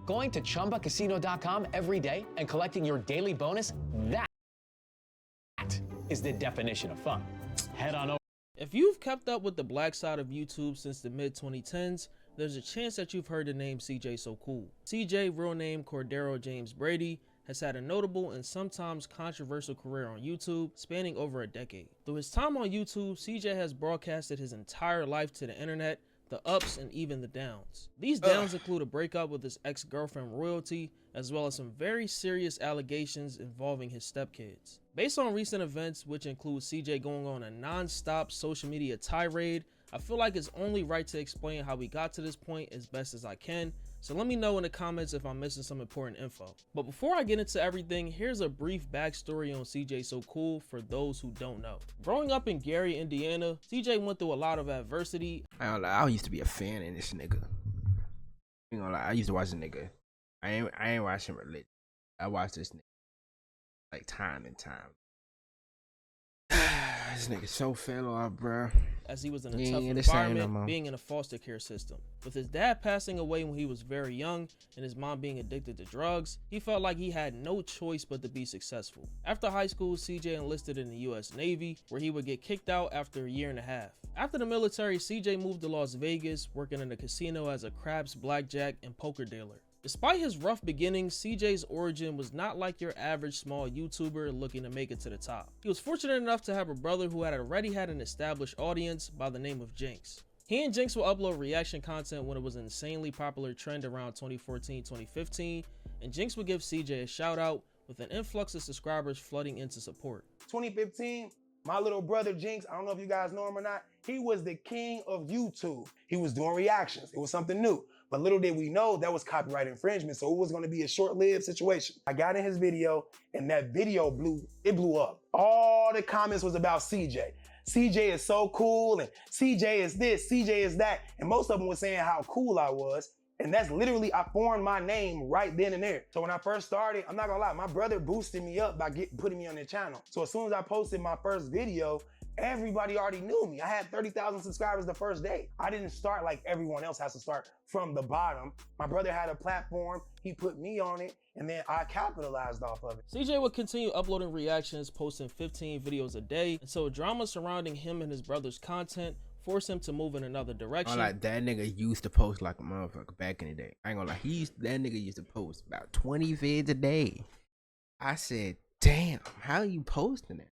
Going to ChumbaCasino.com every day and collecting your daily bonus, that is the definition of fun. Head on over. If you've kept up with the black side of YouTube since the mid-2010s, there's a chance that you've heard the name Cjsocool. CJ, real name Cordero James Brady, has had a notable and sometimes controversial career on YouTube, spanning over a decade. Through his time on YouTube, CJ has broadcasted his entire life to the internet, the ups and even the downs. These downs include a breakup with his ex-girlfriend Royalty, as well as some very serious allegations involving his stepkids. Based on recent events, which include CJ going on a non-stop social media tirade, I feel like it's only right to explain how we got to this point as best as I can, so let me know in the comments if I'm missing some important info. But before I get into everything, here's a brief backstory on Cjsocool for those who don't know. Growing up in Gary, Indiana, CJ went through a lot of adversity. I used to be a fan of this nigga. You know, like, I used to watch the nigga. I ain't watching religion. I watched this nigga like time and time. This nigga so fell off, bro. As he was in a tough environment, being in a foster care system. With his dad passing away when he was very young and his mom being addicted to drugs, he felt like he had no choice but to be successful. After high school, CJ enlisted in the US Navy, where he would get kicked out after a year and a half. After the military, CJ moved to Las Vegas, working in a casino as a craps, blackjack, and poker dealer. Despite his rough beginnings, CJ's origin was not like your average small YouTuber looking to make it to the top. He was fortunate enough to have a brother who had already had an established audience by the name of Jinx. He and Jinx will upload reaction content when it was an insanely popular trend around 2014-2015, and Jinx would give CJ a shout out with an influx of subscribers flooding into support. 2015, my little brother Jinx, I don't know if you guys know him or not, he was the king of YouTube. He was doing reactions. It was something new. But little did we know that was copyright infringement, so it was gonna be a short-lived situation. I got in his video, and that video blew up. All the comments was about CJ. CJ is so cool, and CJ is this, CJ is that, and most of them were saying how cool I was. And that's literally, I formed my name right then and there. So when I first started, I'm not gonna lie, my brother boosted me up by putting me on their channel. So as soon as I posted my first video, everybody already knew me. I had 30,000 subscribers the first day. I didn't start like everyone else has to start from the bottom. My brother had a platform, he put me on it, and then I capitalized off of it. CJ would continue uploading reactions, posting 15 videos a day, and so drama surrounding him and his brother's content forced him to move in another direction. Like that nigga used to post like a motherfucker back in the day. I ain't gonna lie, that nigga used to post about 20 vids a day. I said, damn, how you posting it?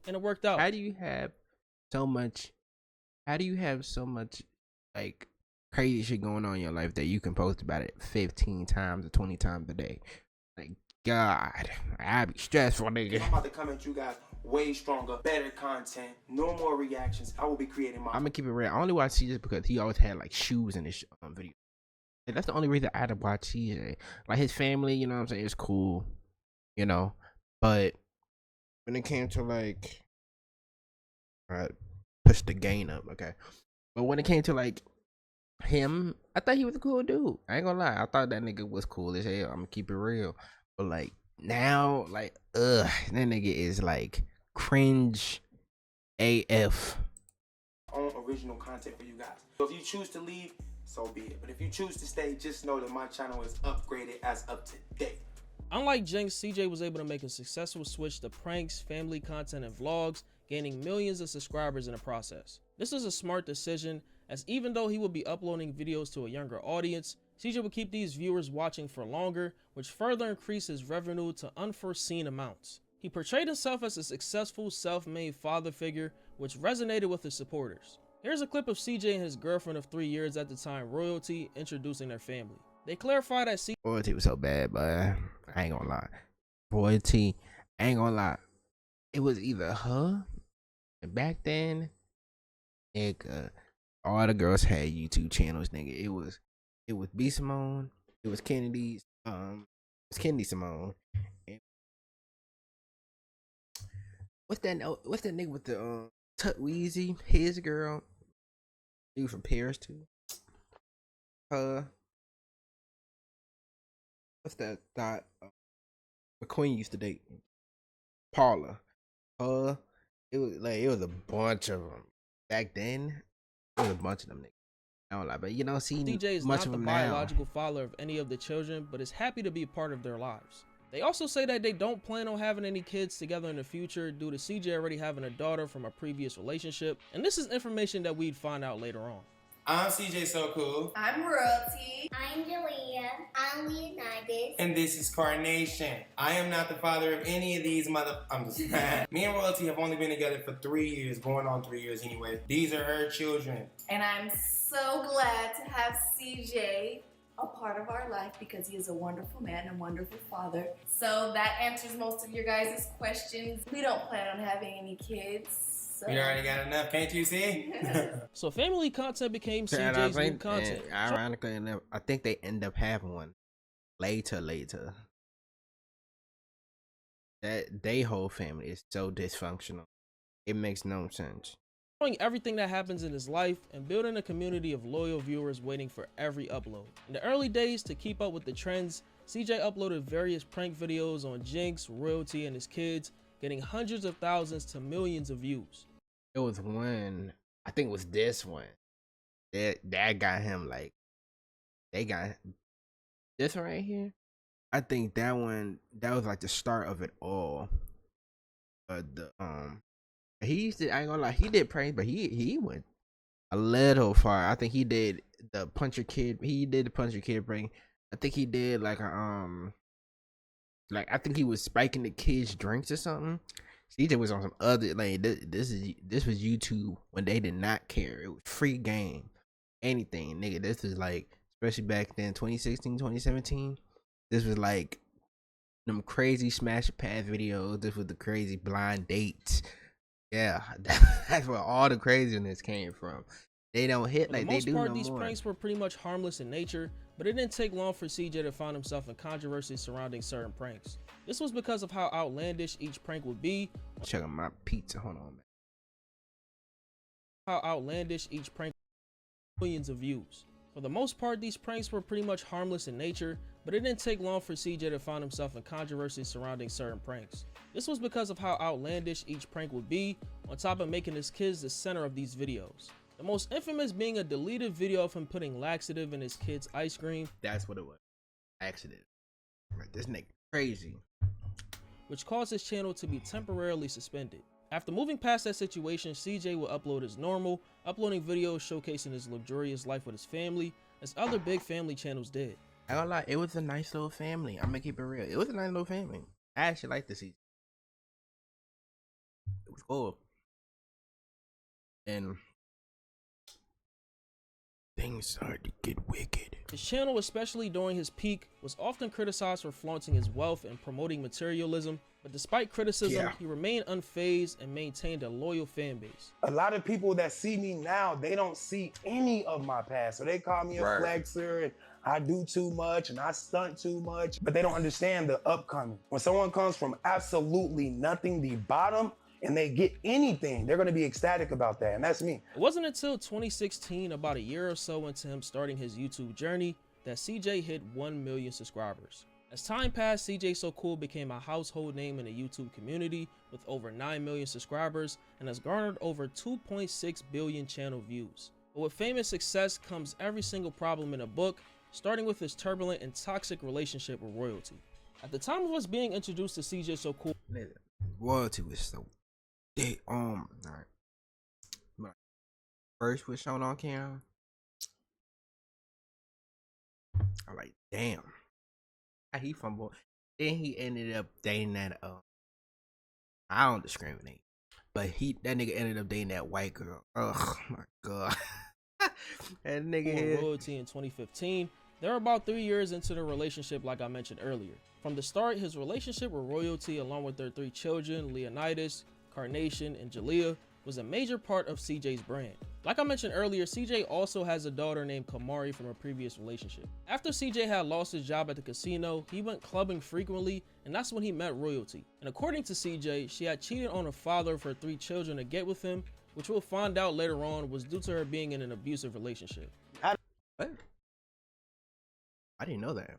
And it worked out. How do you have so much like crazy shit going on in your life that you can post about it 15 times or 20 times a day? Like, God, I be stressful, nigga. I'm about to come at you guys way stronger, better content, no more reactions. I will be creating my. I'm gonna keep it real. I only watch CJ because he always had like shoes in his video. And that's the only reason I had to watch CJ. Like his family, you know what I'm saying, it's cool, you know. But when it came to like, I push the gain up, okay. But when it came to like him, I thought he was a cool dude. I ain't gonna lie, I thought that nigga was cool as hell. I'm gonna keep it real. But like now, like that nigga is like cringe AF. Own original content for you guys. So if you choose to leave, so be it. But if you choose to stay, just know that my channel is upgraded as up to date. Unlike Jinx, CJ was able to make a successful switch to pranks, family content, and vlogs, gaining millions of subscribers in the process. This was a smart decision, as even though he would be uploading videos to a younger audience, CJ would keep these viewers watching for longer, which further increased his revenue to unforeseen amounts. He portrayed himself as a successful, self-made father figure, which resonated with his supporters. Here's a clip of CJ and his girlfriend of 3 years at the time, Royalty, introducing their family. They clarified that Royalty was so bad, but I ain't gonna lie. Royalty, I ain't gonna lie. It was either her, and back then, nigga, all the girls had YouTube channels, nigga. It was B Simone, it was Kennedy, it's Kennedy Simone. And what's that nigga with the Tut Weezy? His girl, he was from Paris too. What's that dot? McQueen used to date Paula. It was a bunch of them back then. It was a bunch of them niggas. I don't lie, but you don't see CJ is much not of the him now. biological father of any of the children, but is happy to be a part of their lives. They also say that they don't plan on having any kids together in the future due to CJ already having a daughter from a previous relationship, and this is information that we'd find out later on. I'm Cjsocool. I'm Royalty. I'm Julia. I'm Leonidas. And this is Carnation. I am not the father of any of these I'm just Me and Royalty have only been together for 3 years, going on 3 years anyway. These are her children. And I'm so glad to have CJ a part of our life because he is a wonderful man and wonderful father. So that answers most of your guys' questions. We don't plan on having any kids. So. We already got enough, can't you see? So family content became And CJ's new content. ironically enough, I think they end up having one later. That they whole family is so dysfunctional. It makes no sense. Showing everything that happens in his life and building a community of loyal viewers waiting for every upload. In the early days, to keep up with the trends, CJ uploaded various prank videos on Jinx, Royalty, and his kids, getting hundreds of thousands to millions of views. It was one, I think it was this one that got him like, they got this one right here. I think that one, that was like the start of it all. But he used to, I ain't gonna lie, he did pranks, but he went a little far. I think he did the punch your kid. He did the punch your kid prank. I think he did like a like I think he was spiking the kids' drinks or something. CJ was on some other like this was YouTube when they did not care. It was free game, anything, nigga. This was like, especially back then, 2016, 2017. This was like them crazy smash pass videos. This was the crazy blind dates. Yeah, that's where all the craziness came from. They don't hit like they do no more. For the most part, these pranks were pretty much harmless in nature, but it didn't take long for CJ to find himself in controversy surrounding certain pranks. This was because of how outlandish each prank would be. Check out my pizza. Hold on, man. How outlandish each prank, millions of views. For the most part, these pranks were pretty much harmless in nature, but it didn't take long for CJ to find himself in controversy surrounding certain pranks. This was because of how outlandish each prank would be, on top of making his kids the center of these videos. The most infamous being a deleted video of him putting laxative in his kid's ice cream. That's what it was. Accident. Right, this nigga crazy. Which caused his channel to be temporarily suspended. After moving past that situation, CJ would upload as normal, uploading videos showcasing his luxurious life with his family, as other big family channels did. I don't lie, it was a nice little family. I'm gonna keep it real. It was a nice little family. I actually like the season. It was cool. And things started to get wicked. His channel, especially during his peak, was often criticized for flaunting his wealth and promoting materialism, but despite criticism, he remained unfazed and maintained a loyal fan base. A lot of people that see me now, they don't see any of my past. So they call me a flexer and I do too much and I stunt too much, but they don't understand the upcoming. When someone comes from absolutely nothing, the bottom, and they get anything, they're gonna be ecstatic about that, and that's me. It wasn't until 2016, about a year or so into him starting his YouTube journey, that CJ hit 1 million subscribers. As time passed, Cjsocool became a household name in the YouTube community with over 9 million subscribers and has garnered over 2.6 billion channel views. But with famous success comes every single problem in a book, starting with his turbulent and toxic relationship with Royalty. At the time of us being introduced to Cjsocool, Royalty was so they alright. First was shown on camera. I'm like, damn. How he fumbled. Then he ended up dating that I don't discriminate. But that nigga ended up dating that white girl. Oh my god. That nigga Royalty in 2015. They're about 3 years into the relationship, like I mentioned earlier. From the start, his relationship with Royalty, along with their 3 children, Leonidas, Carnation, and Jalea, was a major part of CJ's brand. Like I mentioned earlier, CJ also has a daughter named Kamari from a previous relationship. After CJ had lost his job at the casino, he went clubbing frequently, and that's when he met Royalty. And according to CJ, she had cheated on her father of her 3 children to get with him, which we'll find out later on was due to her being in an abusive relationship. What? I didn't know that.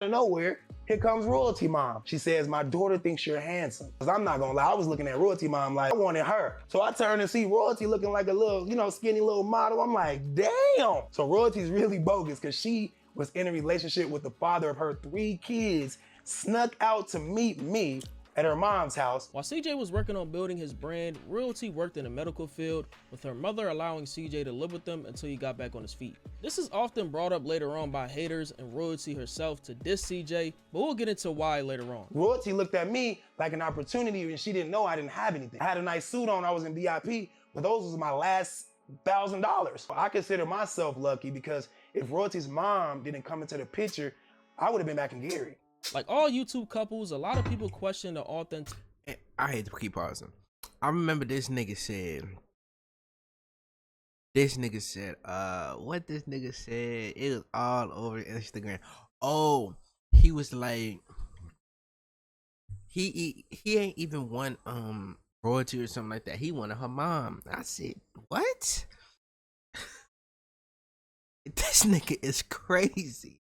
of nowhere, here comes Royalty Mom. She says, my daughter thinks you're handsome. Cause I'm not gonna lie, I was looking at Royalty Mom like I wanted her. So I turned and see Royalty looking like a little, skinny little model. I'm like, damn. So Royalty's really bogus because she was in a relationship with the father of her 3 kids, snuck out to meet me at her mom's house. While CJ was working on building his brand, Royalty worked in the medical field, with her mother allowing CJ to live with them until he got back on his feet. This is often brought up later on by haters and Royalty herself to diss CJ, but we'll get into why later on. Royalty looked at me like an opportunity and she didn't know I didn't have anything. I had a nice suit on, I was in VIP, but those was my last $1,000. I consider myself lucky because if Royalty's mom didn't come into the picture, I would have been back in Gary. Like all YouTube couples, a lot of people question the authenticity. I hate to keep pausing. I remember this nigga said, what this nigga said, it was all over Instagram. Oh, he was like, he ain't even won Royalty or something like that. He wanted her mom. I said, what? This nigga is crazy.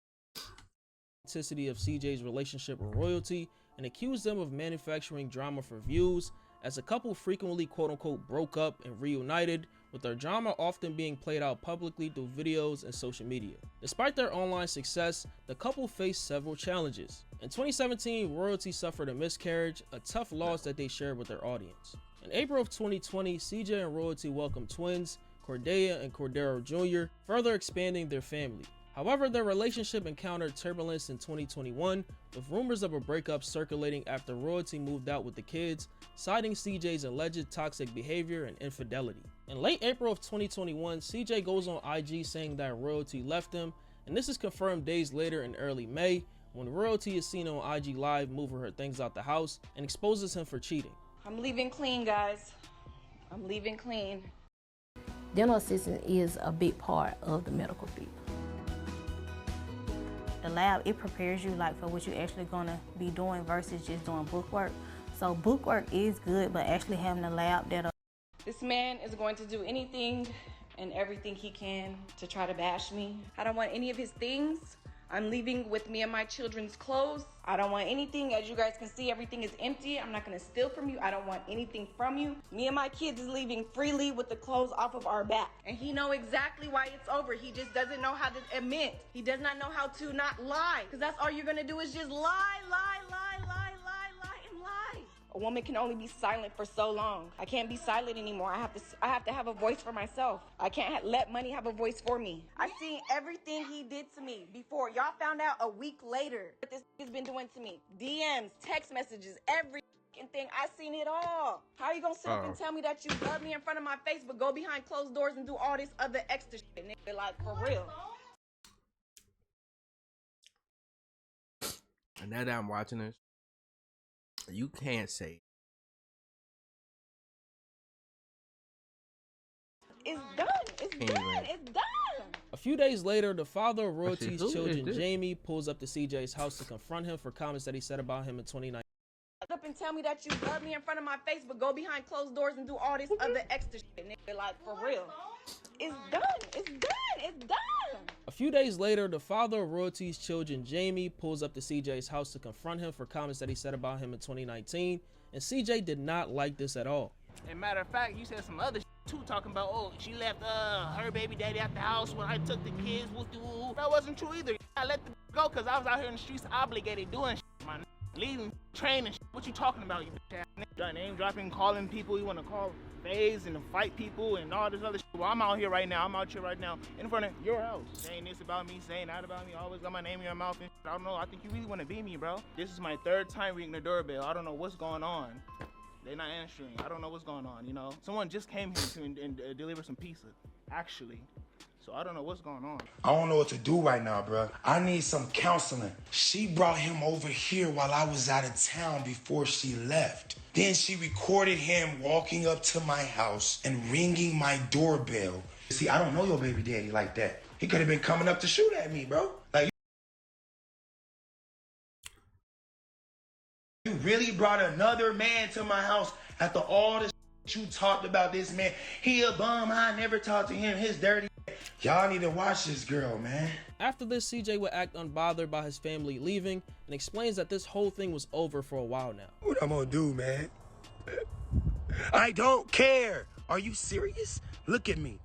Of CJ's relationship with Royalty and accused them of manufacturing drama for views, as the couple frequently quote-unquote broke up and reunited, with their drama often being played out publicly through videos and social media. Despite their online success, the couple faced several challenges. In 2017, Royalty suffered a miscarriage, a tough loss that they shared with their audience. In April of 2020, CJ and Royalty welcomed twins, Cordelia and Cordero Jr., further expanding their family. However, their relationship encountered turbulence in 2021, with rumors of a breakup circulating after Royalty moved out with the kids, citing CJ's alleged toxic behavior and infidelity. In late April of 2021, CJ goes on IG saying that Royalty left him, and this is confirmed days later in early May, when Royalty is seen on IG Live moving her things out the house and exposes him for cheating. I'm leaving clean, guys. I'm leaving clean. Dental assistant is a big part of the medical field. The lab, it prepares you like for what you're actually gonna be doing versus just doing book work. So book work is good, but actually having a lab that'll... This man is going to do anything and everything he can to try to bash me. I don't want any of his things. I'm leaving with me and my children's clothes. I don't want anything. As you guys can see, everything is empty. I'm not gonna steal from you. I don't want anything from you. Me and my kids is leaving freely with the clothes off of our back. And he know exactly why it's over. He just doesn't know how to admit. He does not know how to not lie. Because that's all you're gonna do is just lie, lie, lie, lie, lie, lie, and lie. A woman can only be silent for so long. I can't be silent anymore. I have to have a voice for myself. I can't let money have a voice for me. I seen everything he did to me before. Y'all found out a week later what this has been doing to me. DMs, text messages, every thing. I seen it all. How are you gonna sit up and tell me that you love me in front of my face, but go behind closed doors and do all this other extra shit, nigga? Like, for real. And now that I'm watching this, you can't say it's done. It's done. It's done. A few days later, the father of Royalty's children, Jamie, pulls up to CJ's house to confront him for comments that he said about him in 2019. Up and tell me that you love me in front of my face, but go behind closed doors and do all this other extra shit, nigga. Like, for real. It's done. It's done. It's done. A few days later, the father of Royalty's children, Jamie, pulls up to CJ's house to confront him for comments that he said about him in 2019, and CJ did not like this at all. And matter of fact, you said some other shit too, talking about, oh, she left her baby daddy at the house when I took the kids. Woo-doo. That wasn't true either. I let the go because I was out here in the streets obligated doing shit, man. Leading, training, shit. What you talking about, you bitch ass? Name dropping, calling people you want to call phase and to fight people and all this other shit. Well, I'm out here right now. I'm out here right now in front of your house. Saying this about me, saying that about me. Always got my name in your mouth and shit. I don't know. I think you really want to be me, bro. This is my 3rd time ringing the doorbell. I don't know what's going on. They're not answering. I don't know what's going on, you know? Someone just came here to deliver some pizza, actually. So I don't know what's going on. I don't know what to do right now, bro. I need some counseling. She brought him over here while I was out of town before she left. Then she recorded him walking up to my house and ringing my doorbell. See, I don't know your baby daddy like that. He could have been coming up to shoot at me, bro. Like, you really brought another man to my house after all this you talked about this man. He a bum. I never talked to him. His dirty. Y'all need to watch this girl, man. After this, CJ would act unbothered by his family leaving and explains that this whole thing was over for a while now. What I'm gonna do, man? I don't care. Are you serious? Look at me.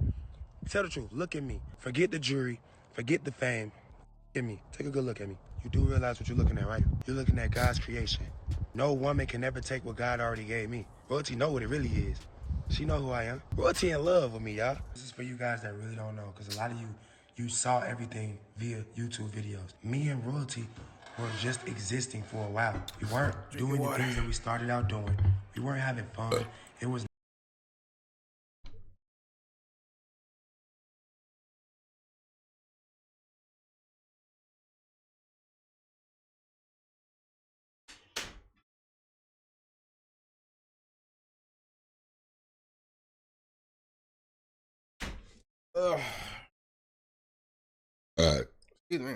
Tell the truth. Look at me. Forget the jury. Forget the fame. Look at me. Take a good look at me. You do realize what you're looking at, right? You're looking at God's creation. No woman can ever take what God already gave me. Royalty know what it really is. She know who I am. Royalty in love with me, y'all. This is for you guys that really don't know, because a lot of you saw everything via YouTube videos. Me and Royalty were just existing for a while. We weren't doing the things that we started out doing. We weren't having fun. It was Excuse me.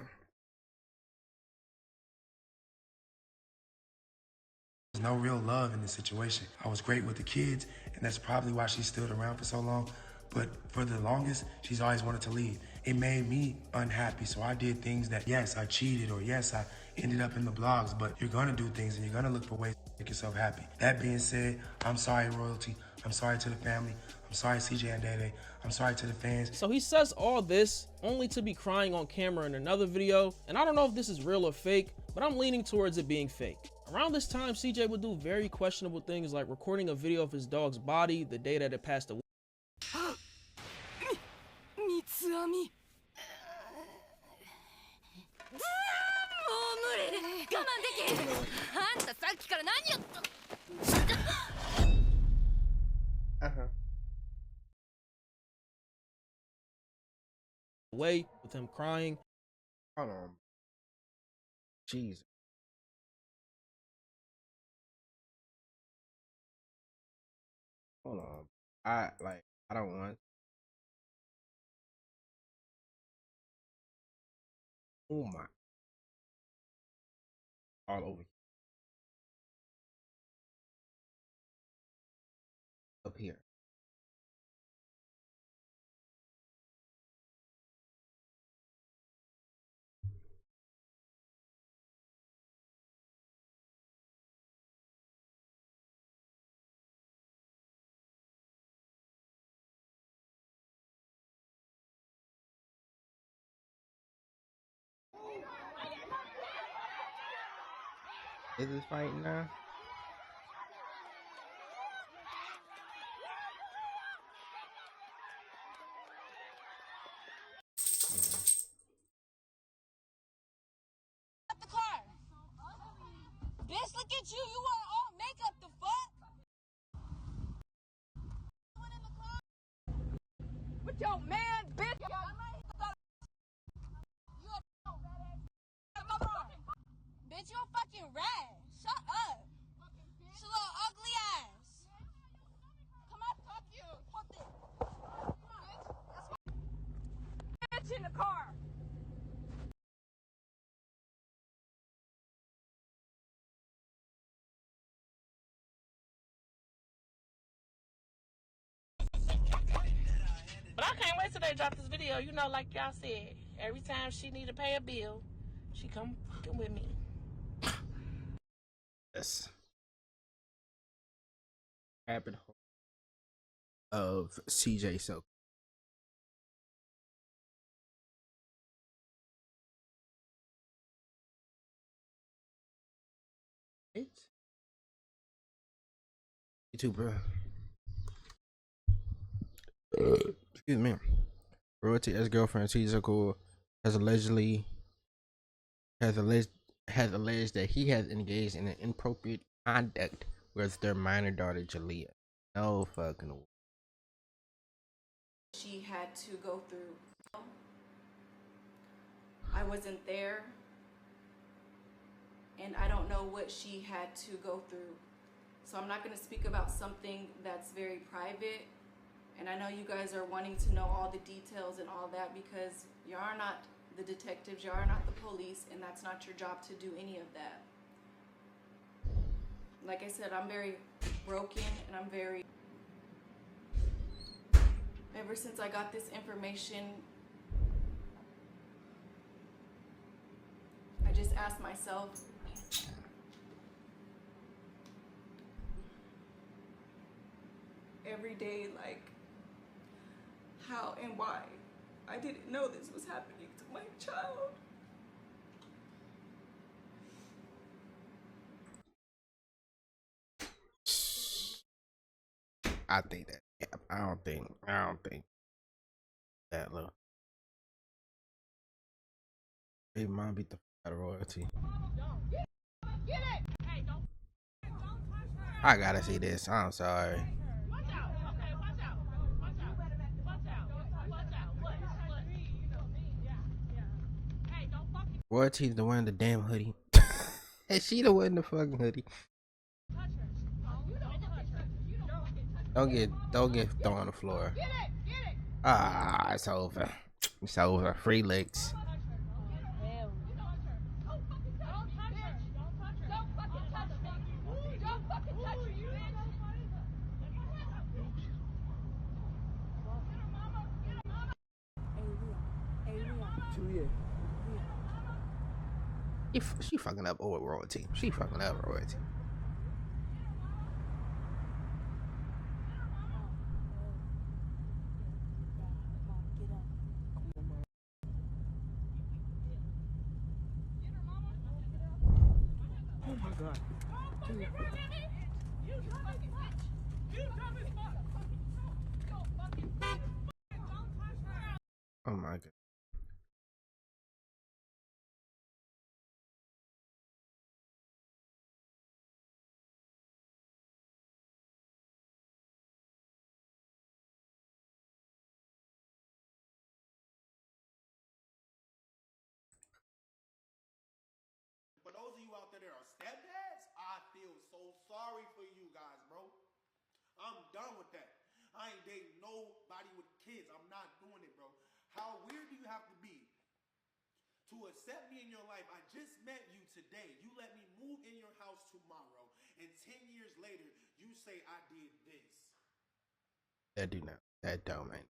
There's no real love in this situation. I was great with the kids, and that's probably why she stood around for so long. But for the longest, she's always wanted to leave. It made me unhappy, so I did things that, yes, I cheated, or yes, I ended up in the blogs, but you're gonna do things and you're gonna look for ways to make yourself happy. That being said, I'm sorry, Royalty. I'm sorry to the family. I'm sorry, CJ and Dede. I'm sorry to the fans. So he says all this only to be crying on camera in another video, and I don't know if this is real or fake, but I'm leaning towards it being fake. Around this time, CJ would do very questionable things like recording a video of his dog's body the day that it passed away. Away with him crying. Hold on. Jesus. Hold on. I don't want. Oh my. All over. Up here. Is this fighting now? The car. Bitch, look at you. You wear all makeup. The fuck? With your man, bitch. Bitch, you a fucking rat. Shut up. She little ugly ass. Come on, fuck you. Fuck this. Bitch in the car. But I can't wait till they drop this video. You know, like y'all said, every time she need to pay a bill, she come fucking with me. Yes. Rabbithole of Cjsocool. You too, bro. Excuse me. Royalty ex-girlfriend Cjsocool has alleged that he has engaged in an inappropriate conduct with their minor daughter Jalea. No fucking way. She had to go through. I wasn't there, and I don't know what she had to go through. So I'm not going to speak about something that's very private. And I know you guys are wanting to know all the details and all that because you are not the detectives, you are not the police, and that's not your job to do any of that. Like I said, I'm very broken and I'm very... Ever since I got this information, just ask myself, every day, like, how and why. I didn't know this was happening to my child. I think that. Yeah, I don't think that look. It might be the royalty. I gotta see this. I'm sorry. Royalty's the one in the damn hoodie. And she the one in the fucking hoodie. Don't get thrown on the floor. Ah, it's over. It's over. Free licks. She fucking up old royalty. She fucking up royalty. Oh my god. Oh my god. For those of you out there that are stepdads, I feel so sorry for you guys, bro. I'm done with that. I ain't dating nobody with kids. I'm not doing it, bro. How weird do you have to be to accept me in your life? I just met you today. You let me move in your house tomorrow. And 10 years later, you say I did this. That do not. That don't, man.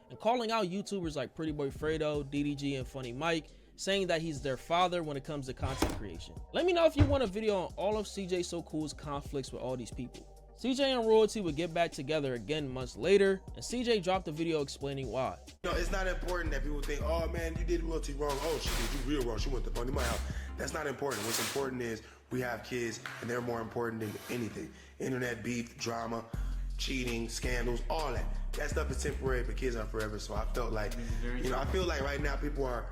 And calling out YouTubers like Pretty Boy Fredo, DDG, and Funny Mike, saying that he's their father when it comes to content creation. Let me know if you want a video on all of Cjsocool's conflicts with all these people. CJ and Royalty would get back together again months later, and CJ dropped a video explaining why. You know, it's not important that people think, oh man, you did Royalty wrong. Oh, she did you real wrong. She went to Funny Mike house. That's not important. What's important is we have kids, and they're more important than anything. Internet beef, drama, cheating, scandals, all that. That stuff is temporary, but kids are forever. So I felt like, you know, I feel like right now people are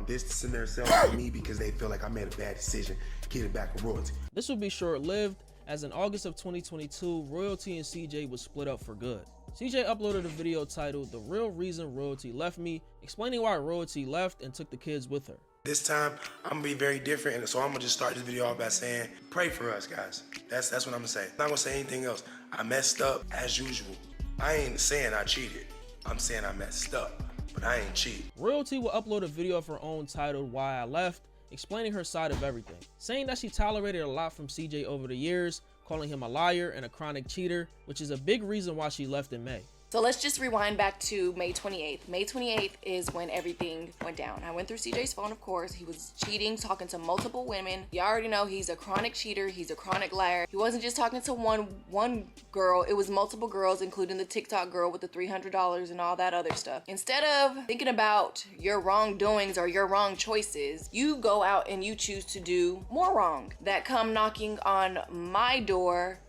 distancing themselves from me because they feel like I made a bad decision getting back with Royalty. This would be short-lived, as in August of 2022, Royalty and CJ would split up for good. CJ uploaded a video titled "The Real Reason Royalty Left Me," explaining why Royalty left and took the kids with her. This time, I'm gonna be very different, and so I'm gonna just start this video off by saying, pray for us, guys. That's what I'm gonna say. I'm not gonna say anything else. I messed up as usual. I ain't saying I cheated. I'm saying I messed up, but I ain't cheated. Royalty will upload a video of her own titled "Why I Left," explaining her side of everything, saying that she tolerated a lot from CJ over the years, calling him a liar and a chronic cheater, which is a big reason why she left in May. So let's just rewind back to May 28th. May 28th is when everything went down. I went through CJ's phone, of course. He was cheating, talking to multiple women. You already know he's a chronic cheater. He's a chronic liar. He wasn't just talking to one girl. It was multiple girls, including the TikTok girl with the $300 and all that other stuff. Instead of thinking about your wrongdoings or your wrong choices, you go out and you choose to do more wrong that come knocking on my door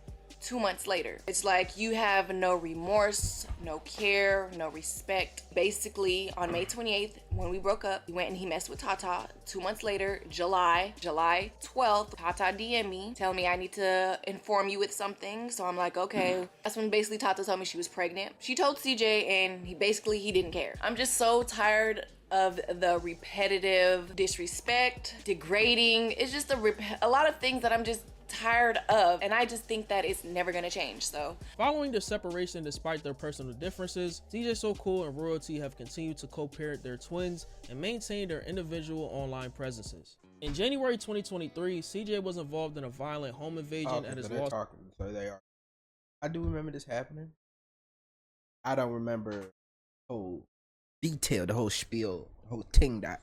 2 months later. It's like you have no remorse, no care, no respect. Basically, on May 28th, when we broke up, he went and he messed with Tata. 2 months later, July 12th, Tata DM'd me, telling me I need to inform you with something. So I'm like, okay. That's when basically Tata told me she was pregnant. She told CJ and he didn't care. I'm just so tired of the repetitive disrespect, degrading. It's just a lot of things that I'm just tired of, and I just think that it's never gonna change. So following their separation despite their personal differences, Cjsocool and Royalty have continued to co-parent their twins and maintain their individual online presences. In January 2023, CJ was involved in a violent home invasion at his So they are. I do remember this happening. I don't remember the whole detail, the whole spiel, the whole ting dot.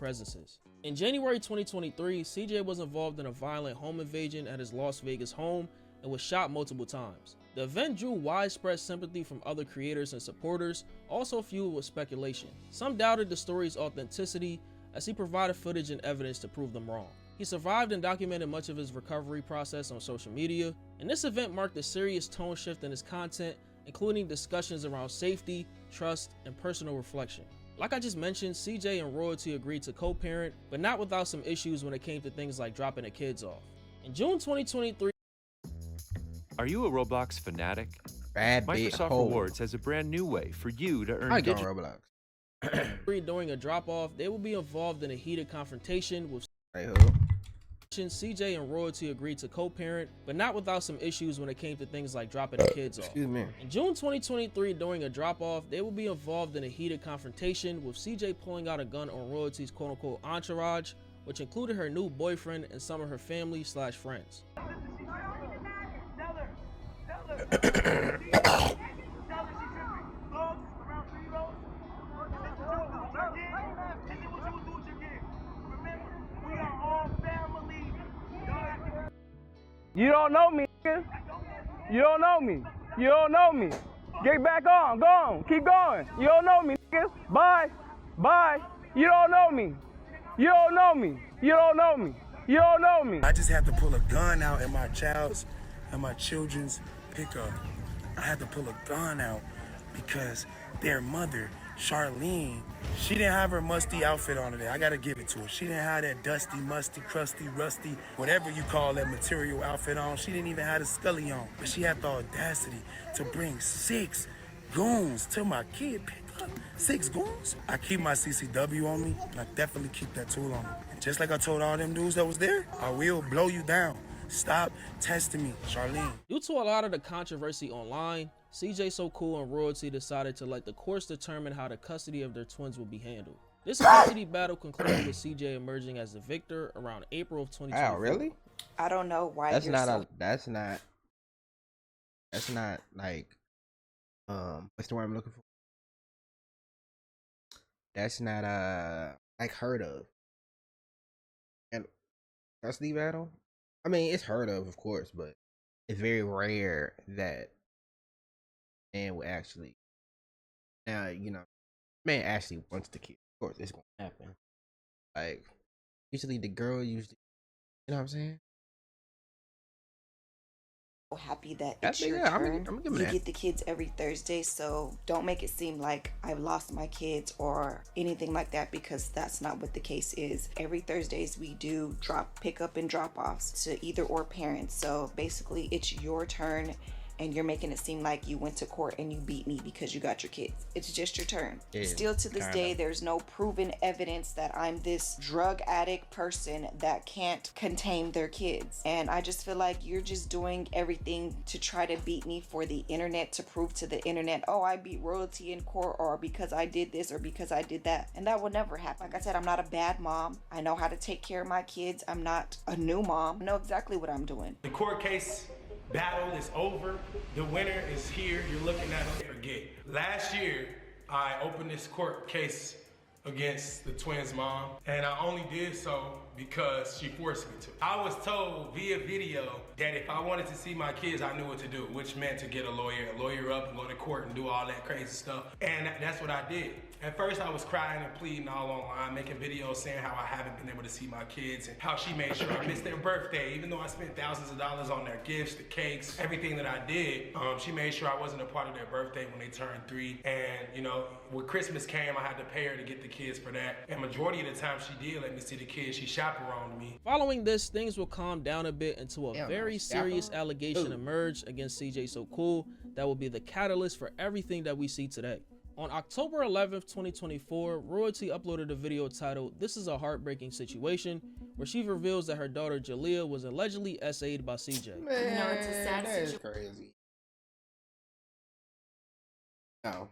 Presences. In January 2023, CJ was involved in a violent home invasion at his Las Vegas home and was shot multiple times. The event drew widespread sympathy from other creators and supporters, also fueled with speculation. Some doubted the story's authenticity as he provided footage and evidence to prove them wrong. He survived and documented much of his recovery process on social media, and this event marked a serious tone shift in his content, including discussions around safety, trust, and personal reflection. Like I just mentioned, CJ and Royalty agreed to co-parent, but not without some issues when it came to things like dropping the kids off. In June 2023, are you a Roblox fanatic? Rabbithole. Microsoft Rewards has a brand new way for you to earn digital Roblox. During a drop-off, they will be involved in a heated confrontation with CJ and Royalty agreed to co-parent, but not without some issues when it came to things like dropping the kids off. Excuse me. In June 2023, during a drop-off, they will be involved in a heated confrontation with CJ pulling out a gun on Royalty's quote-unquote entourage, which included her new boyfriend and some of her family/friends. You don't know me, nigga. You don't know me. You don't know me. Get back on. Go on. Keep going. You don't know me, nigga. Bye. Bye. You don't know me. You don't know me. You don't know me. You don't know me. I just had to pull a gun out at my children's pickup. I had to pull a gun out because their mother, Charlene, she didn't have her musty outfit on today. I gotta give it to her. She didn't have that dusty, musty, crusty, rusty, whatever you call that material outfit on. She didn't even have the scully on. But she had the audacity to bring 6 goons to my kid pickup. 6 goons? I keep my CCW on me, and I definitely keep that tool on me. And just like I told all them dudes that was there, I will blow you down. Stop testing me, Charlene. Due to a lot of the controversy online, Cjsocool and Royalty decided to let the courts determine how the custody of their twins will be handled. This custody battle concluded with CJ emerging as the victor around April of 2024. Wow, really? I don't know why. That's not like what's the word I'm looking for? That's not like heard of. And custody battle? I mean, it's heard of course, but it's very rare that man will actually man actually wants the kid. Of course it's gonna happen. Like usually the girl you know what I'm saying? Happy that it's your turn. You get the kids every Thursday, so don't make it seem like I've lost my kids or anything like that, because that's not what the case is. Every Thursdays we do pick up and drop offs to either or parents, so basically it's your turn and you're making it seem like you went to court and you beat me because you got your kids. It's just your turn. Still to this day, there's no proven evidence that I'm this drug addict person that can't contain their kids. And I just feel like you're just doing everything to try to beat me for the internet, to prove to the internet, oh, I beat Royalty in court, or because I did this or because I did that. And that will never happen. Like I said, I'm not a bad mom. I know how to take care of my kids. I'm not a new mom. I know exactly what I'm doing. The court case battle is over. The winner is here. You're looking at it. Forget. Last year, I opened this court case against the twins' mom, and I only did so because she forced me to. I was told via video that if I wanted to see my kids, I knew what to do, which meant to get a lawyer up and go to court and do all that crazy stuff. And that's what I did. At first, I was crying and pleading all online, making videos saying how I haven't been able to see my kids and how she made sure I missed their birthday, even though I spent thousands of dollars on their gifts, the cakes, everything that I did. She made sure I wasn't a part of their birthday when they turned 3. And, you know, when Christmas came, I had to pay her to get the kids for that. And majority of the time she did let me see the kids. She chaperoned me. Following this, things will calm down a bit until a very serious allegation emerged against Cjsocool that will be the catalyst for everything that we see today. On October 11th, 2024, Royalty uploaded a video titled "This is a Heartbreaking Situation," where she reveals that her daughter Jalea was allegedly SA'd by CJ. Man, you know, it's a sad situation. Crazy. No.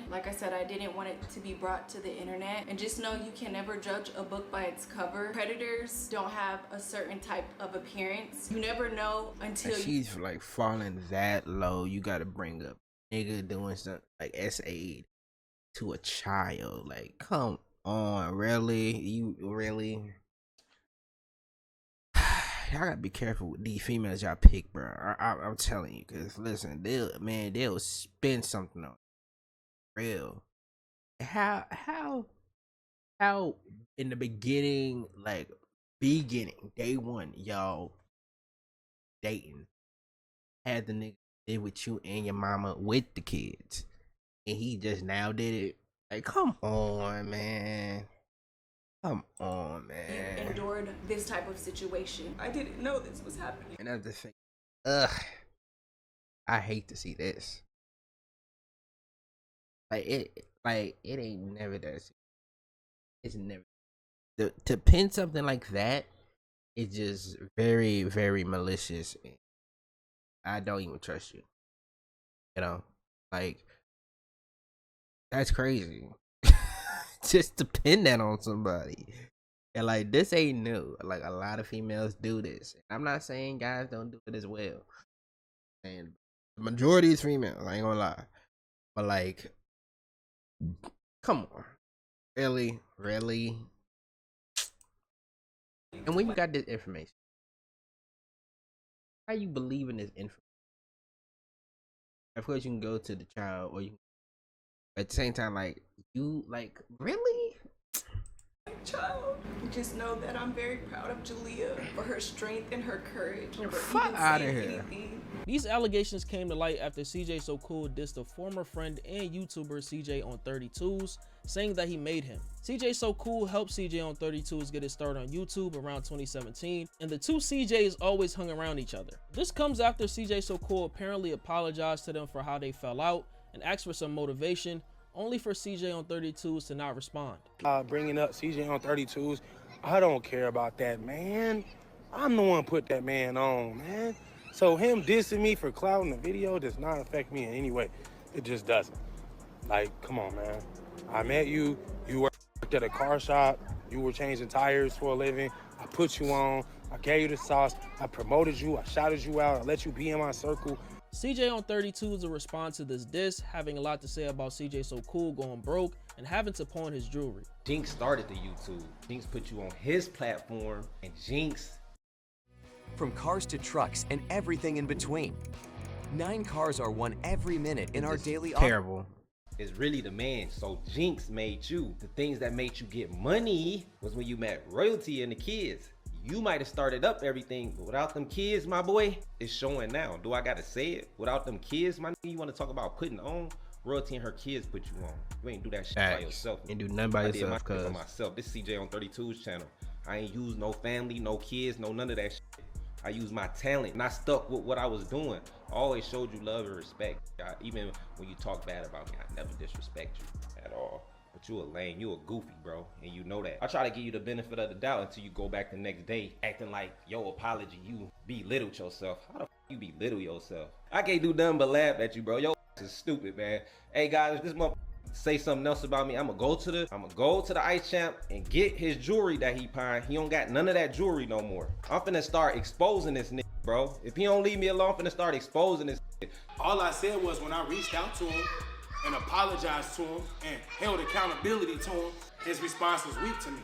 Like I said, I didn't want it to be brought to the internet. And just know you can never judge a book by its cover. Predators don't have a certain type of appearance. You never know until she's like falling that low. You gotta bring up nigga doing something like SA'd to a child. Like, come on, really? You really? Y'all gotta be careful with these females y'all pick, bro. I'm telling you, cause listen, they'll spin something on real. How in the beginning, like day one, y'all dating, had the nigga did with you and your mama with the kids, and he just now did it. Like, come on, man. Come on, man. endured this type of situation. I didn't know this was happening. And that's the thing. Ugh. I hate to see this. Like it ain't never that. It's never to pin something like that. It's just very, very malicious. I don't even trust you. You know, like that's crazy. Just to pin that on somebody. And like, this ain't new. Like, a lot of females do this. I'm not saying guys don't do it as well. And the majority is females, I ain't gonna lie. But like, come on. Really? And when you got this information, how you believe in this information? Of course you can go to the child, or you can, at the same time, like, you, like, really? Child, just know that I'm very proud of Jalea for her strength and her courage. Fuck out of here. Anything. These allegations came to light after Cjsocool dissed a former friend and YouTuber CJ on 32s, saying that he made him. Cjsocool helped CJ on 32s get his start on YouTube around 2017, and the two CJs always hung around each other. This comes after Cjsocool apparently apologized to them for how they fell out and asked for some motivation, only for CJ on 32s to not respond. Bringing up CJ on 32s, I don't care about that, man. I'm the one put that man on, man. So him dissing me for clout in the video does not affect me in any way. It just doesn't. Like, come on, man. I met you. You worked at a car shop. You were changing tires for a living. I put you on. I gave you the sauce. I promoted you. I shouted you out. I let you be in my circle. CJ on 32s will respond to this diss, having a lot to say about Cjsocool going broke and having to pawn his jewelry. Jinx started the YouTube. Jinx put you on his platform, and Jinx. From cars to trucks and everything in between. 9 cars are won every minute in our daily. Terrible. Is really the man. So Jinx made you. The things that made you get money was when you met Royalty and the kids. You might have started up everything, but without them kids, my boy, it's showing now. Do I gotta say it? Without them kids, my nigga, you wanna talk about putting on? Royalty and her kids put you on. You ain't do that shit by yourself. Ain't do nothing by yourself, I did myself. This CJ on 32's channel. I ain't use no family, no kids, no none of that shit. I used my talent and I stuck with what I was doing. I always showed you love and respect. Even when you talk bad about me, I never disrespect you at all. But you a lame, you a goofy, bro, and you know that. I try to give you the benefit of the doubt until you go back the next day acting like, yo, apology, you belittled yourself. How the f you belittle yourself? I can't do nothing but laugh at you, bro. Yo, is stupid, man. Hey, guys, if this motherfucker say something else about me, I'ma go to the Ice Champ and get his jewelry that he pined. He don't got none of that jewelry no more. I'm finna start exposing this nigga, bro. If he don't leave me alone, I'm finna start exposing this nigga. All I said was when I reached out to him and apologized to him and held accountability to him, his response was weak to me.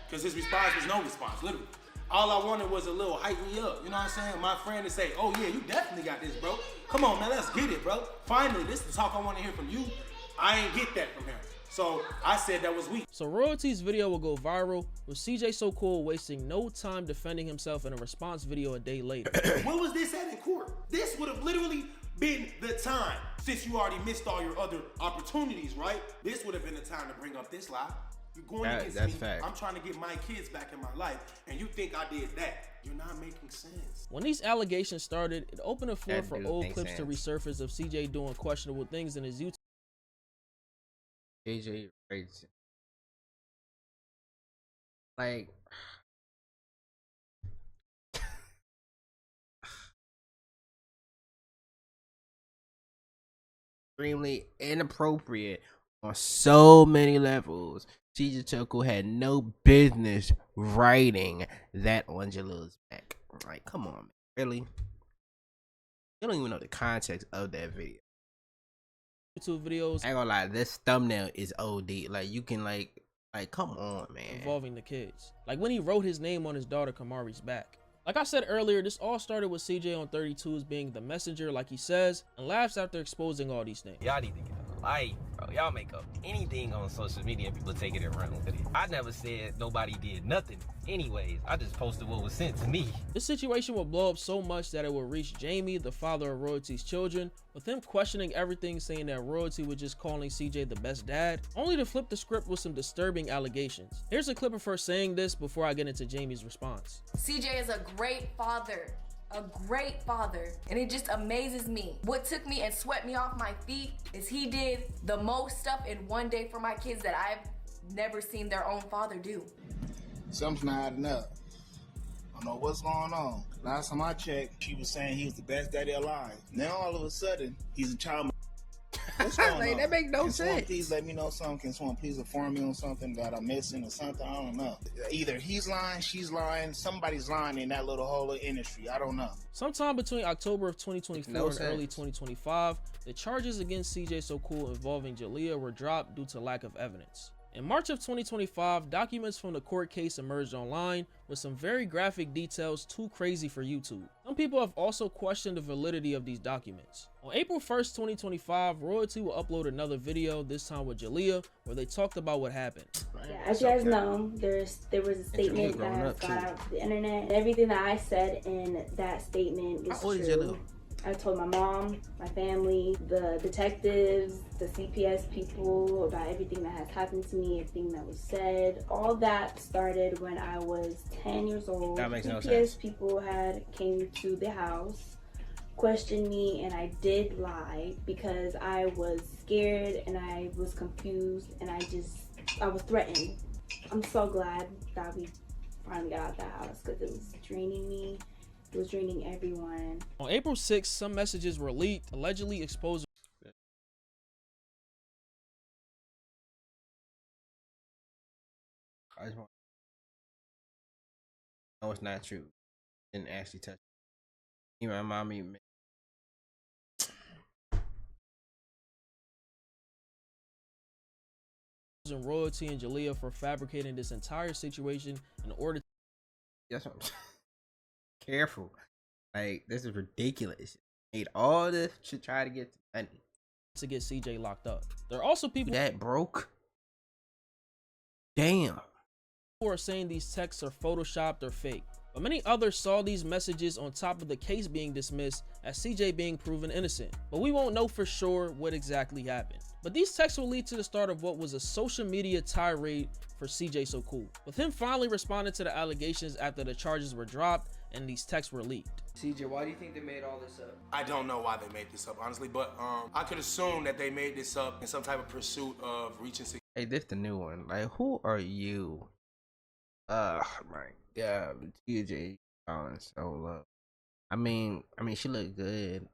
Because his response was no response, literally. All I wanted was a little hype me up, you know what I'm saying? My friend to say, oh yeah, you definitely got this, bro. Come on, man, let's get it, bro. Finally, this is the talk I want to hear from you. I ain't get that from him. So I said that was weak. So Royalty's video will go viral, with Cjsocool wasting no time defending himself in a response video a day later. When was this at in court? This would have literally been the time, since you already missed all your other opportunities, right? This would have been the time to bring up this lie. You're going against me. Fact. I'm trying to get my kids back in my life, and you think I did that. You're not making sense. When these allegations started, it opened the floor for old clips to resurface of CJ doing questionable things in his YouTube. KJ, right? Like, extremely inappropriate on so many levels. Cjsocool had no business writing that on Jalila's back. Like, come on, man. Really? You don't even know the context of that video. YouTube videos. I ain't gonna lie, this thumbnail is OD. Like, you can like come on, man. Involving the kids. Like when he wrote his name on his daughter Kamari's back. Like I said earlier, this all started with CJ on 32's being the messenger, like he says, and laughs after exposing all these things. Y'all need to get a life, bro. Y'all make up anything on social media and people take it and run with it. I never said nobody did nothing. Anyways, I just posted what was sent to me. This situation will blow up so much that it will reach Jamie, the father of Royalty's children, with him questioning everything, saying that Royalty was just calling CJ the best dad, only to flip the script with some disturbing allegations. Here's a clip of her saying this before I get into Jamie's response. CJ is a great father. A great father, and it just amazes me. What took me and swept me off my feet is he did the most stuff in one day for my kids that I've never seen their own father do. Something's not adding up. I don't know what's going on. Last time I checked, she was saying he was the best daddy alive. Now all of a sudden, he's a child. What's going on? That make no Can sense. Someone please let me know something? Can someone please inform me on something that I'm missing or something? I don't know. Either he's lying, she's lying, somebody's lying in that little whole industry. I don't know. Sometime between October of 2024 and early 2025, the charges against Cjsocool involving Jalea were dropped due to lack of evidence. In March of 2025, documents from the court case emerged online with some very graphic details too crazy for YouTube. Some people have also questioned the validity of these documents. On April 1st, 2025, Royalty will upload another video, this time with Jalea, where they talked about what happened. Yeah, as you guys know, there was a statement that has gone out to the internet. Everything that I said in that statement is true. I told my mom, my family, the detectives, the CPS people about everything that has happened to me, everything that was said. All that started when I was 10 years old. That makes no CPS sense. people came to the house, questioned me, and I did lie because I was scared and I was confused and I was threatened. I'm so glad that we finally got out the house because it was draining me. It was draining everyone. On April 6th, some messages were leaked, allegedly exposing I just want. No, it's not true. Didn't actually touch. Even my mommy. Royalty and Jalea for fabricating this entire situation in order to. That's what I'm saying. Careful. Like, this is ridiculous. Made all this to try to get money. To get CJ locked up. There are also people that broke. Damn. Who are saying these texts are photoshopped or fake. But many others saw these messages on top of the case being dismissed as CJ being proven innocent. But we won't know for sure what exactly happened. But these texts will lead to the start of what was a social media tirade for Cjsocool, with him finally responding to the allegations after the charges were dropped and these texts were leaked. CJ, why do you think they made all this up? I don't know why they made this up, honestly, but I could assume that they made this up in some type of pursuit of reaching. Hey, this the new one. Like, who are you? My God, TJ falling so low. I mean, she looked good.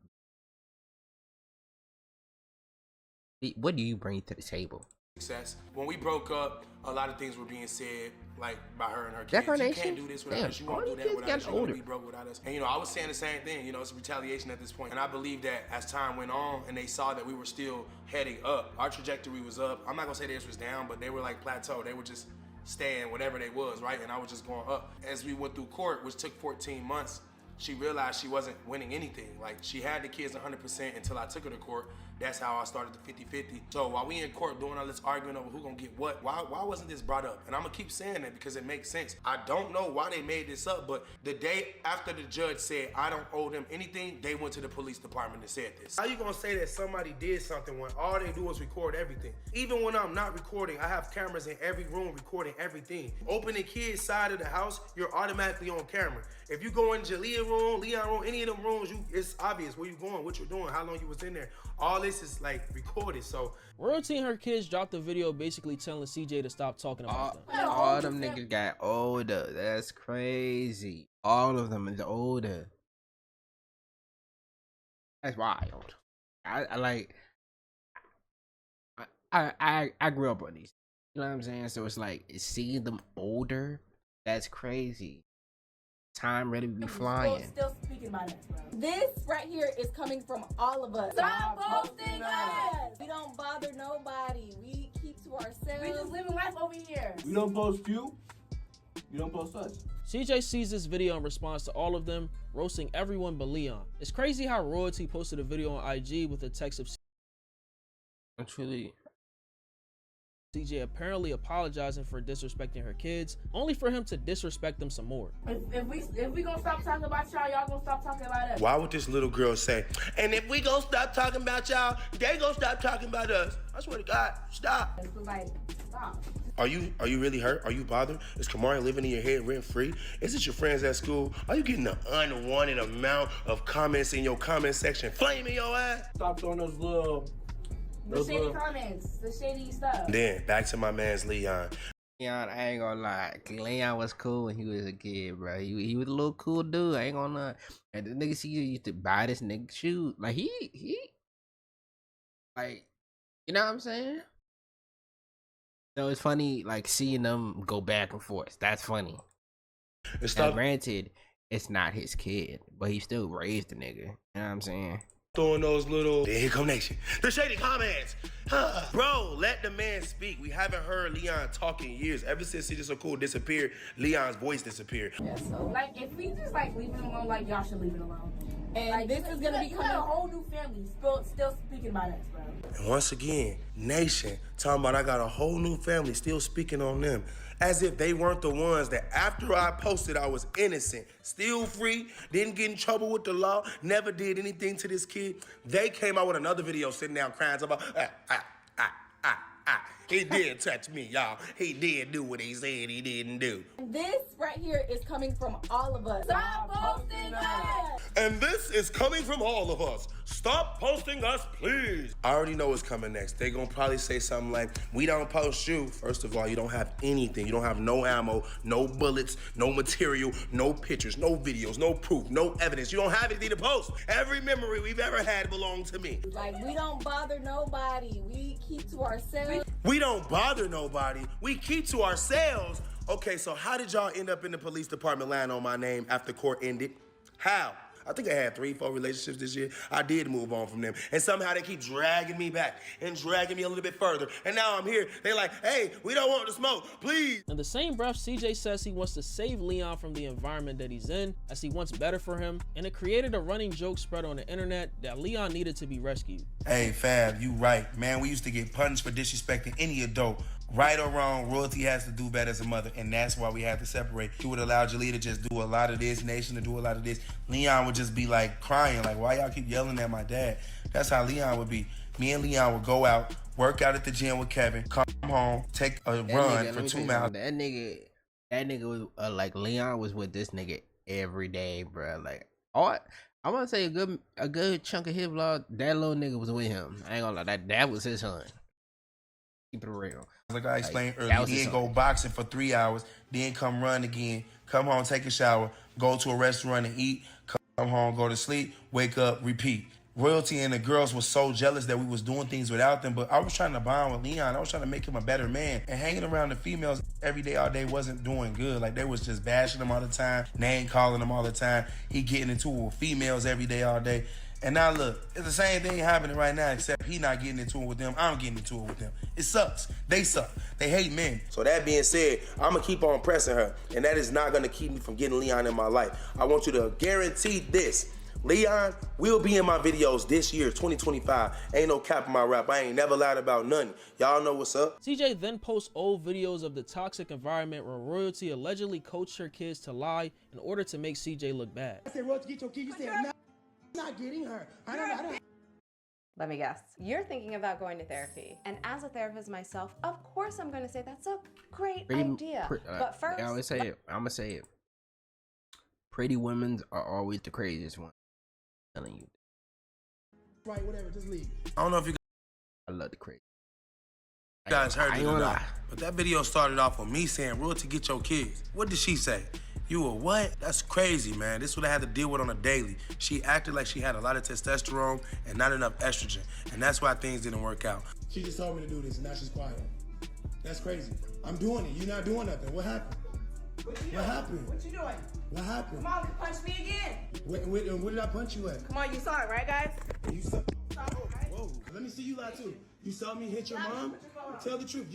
What do you bring to the table? Success. When we broke up, a lot of things were being said, like by her and her kids. You can't do this without us. You won't do that without us. You want to be broke without us. And I was saying the same thing. It's retaliation at this point. And I believe that as time went on, and they saw that we were still heading up, our trajectory was up. I'm not gonna say theirs was down, but they were like plateau. They were just staying whatever they was, right? And I was just going up. As we went through court, which took 14 months, she realized she wasn't winning anything. Like, she had the kids 100% until I took her to court. That's how I started the 50-50. So while we in court doing all this arguing over who gonna get what, why wasn't this brought up? And I'm gonna keep saying that because it makes sense. I don't know why they made this up, but the day after the judge said I don't owe them anything, they went to the police department and said this. How you gonna say that somebody did something when all they do is record everything? Even when I'm not recording, I have cameras in every room recording everything. Open the kid's side of the house, you're automatically on camera. If you go in Jalea room, Leon room, any of them rooms, it's obvious where you going, what you're doing, how long you was in there. All this is like recorded, so. Royalty and her kids dropped a video basically telling CJ to stop talking about them. All them niggas got older. That's crazy. All of them is older. That's wild. I grew up on these. You know what I'm saying? So it's like seeing them older. That's crazy. Time ready to be flying. Still speaking about us, bro. This right here is coming from all of us. Stop posting us! We don't bother nobody. We keep to ourselves. We just living life over here. We don't post you. You don't post us. CJ sees this video in response to all of them, roasting everyone but Leon. It's crazy how Royalty posted a video on IG with a text of CJ apparently apologizing for disrespecting her kids, only for him to disrespect them some more. If we gonna stop talking about y'all, y'all gonna stop talking about us. Why would this little girl say, and if we gonna stop talking about y'all, they gonna stop talking about us? I swear to God, stop. It's like, stop. Are you really hurt? Are you bothered? Is Kamari living in your head rent free? Is it your friends at school? Are you getting an unwanted amount of comments in your comment section flaming your ass? Stop throwing those little... The shady comments, the shady stuff. Then, back to my man's Leon. Leon, I ain't gonna lie. Leon was cool when he was a kid, bro. He was a little cool dude. I ain't gonna lie. And the nigga used to buy this nigga shoes. Like, he, like, you know what I'm saying? So it's funny, like, seeing them go back and forth. That's funny. Now, granted, it's not his kid, but he still raised the nigga. You know what I'm saying? Throwing those little, here come nation, the shady comments. Bro, let the man speak. We haven't heard Leon talk in years. Ever since Cjsocool disappeared, Leon's voice disappeared. Yeah, so like if we just like leave it alone, like y'all should leave it alone. And like, this is gonna become a whole new family still speaking about us, bro. And once again, nation talking about I got a whole new family still speaking on them. As if they weren't the ones that after I posted I was innocent, still free, didn't get in trouble with the law, never did anything to this kid. They came out with another video sitting down crying about, he did touch me, y'all. He did do what he said he didn't do. This right here is coming from all of us. Stop posting us! And this is coming from all of us. Stop posting us, please. I already know what's coming next. They're gonna probably say something like, we don't post you. First of all, you don't have anything. You don't have no ammo, no bullets, no material, no pictures, no videos, no proof, no evidence. You don't have anything to post. Every memory we've ever had belonged to me. Like, we don't bother nobody. We keep to ourselves. We don't bother nobody. We keep to ourselves. Okay, so how did y'all end up in the police department lying on my name after court ended? How? I think I had 3-4 relationships this year. I did move on from them. And somehow they keep dragging me back and dragging me a little bit further. And now I'm here. They like, hey, we don't want to smoke, please. In the same breath, CJ says he wants to save Leon from the environment that he's in, as he wants better for him. And it created a running joke spread on the internet that Leon needed to be rescued. Hey, Fab, you right. Man, we used to get punished for disrespecting any adult. Right or wrong, Royalty has to do better as a mother, and that's why we have to separate. She would allow Jalea to just do a lot of this, Nation to do a lot of this. Leon would just be like crying, like, why y'all keep yelling at my dad? That's how Leon would be. Me and Leon would go out, work out at the gym with Kevin, come home, take a run for 2 miles. That nigga was like, Leon was with this nigga every day, bro. Like, I want to say a good chunk of his vlog, that little nigga was with him. I ain't gonna lie, that was his son. Keep it real. Like I explained earlier, he didn't go boxing for 3 hours, then come run again, come home, take a shower, go to a restaurant and eat, come home, go to sleep, wake up, repeat. Royalty and the girls were so jealous that we was doing things without them, but I was trying to bond with Leon. I was trying to make him a better man. And hanging around the females every day, all day wasn't doing good. Like, they was just bashing him all the time, name calling him all the time. He getting into it with females every day, all day. And now look, it's the same thing happening right now, except he not getting into it with them. I'm getting into it with them. It sucks. They suck. They hate men. So that being said, I'm gonna keep on pressing her, and that is not gonna keep me from getting Leon in my life. I want you to guarantee this. Leon will be in my videos this year, 2025. Ain't no cap in my rap. I ain't never lied about nothing. Y'all know what's up. CJ then posts old videos of the toxic environment where Royalty allegedly coached her kids to lie in order to make CJ look bad. I said, Royalty, get your kid. You said, no, I'm not getting her. I don't. Let me guess. You're thinking about going to therapy. And as a therapist myself, of course I'm going to say that's a great idea. But first... I always say it. I'm going to say it. Pretty women are always the craziest ones. I'm telling you. Right, whatever, just leave. I don't know if you I love the crazy. You guys heard it or not, but that video started off with me saying, Royalty, get your kids. What did she say? You were what? That's crazy, man. This is what I had to deal with on a daily. She acted like she had a lot of testosterone and not enough estrogen, and that's why things didn't work out. She just told me to do this, and now she's quiet. That's crazy. I'm doing it. You're not doing nothing. What happened? What happened? What you doing? What happened? Come on, punch me again. Where did I punch you at? Come on, you saw it, right, guys? You saw. Whoa. Let me see you lie too. You saw me hit your mom? Tell the truth.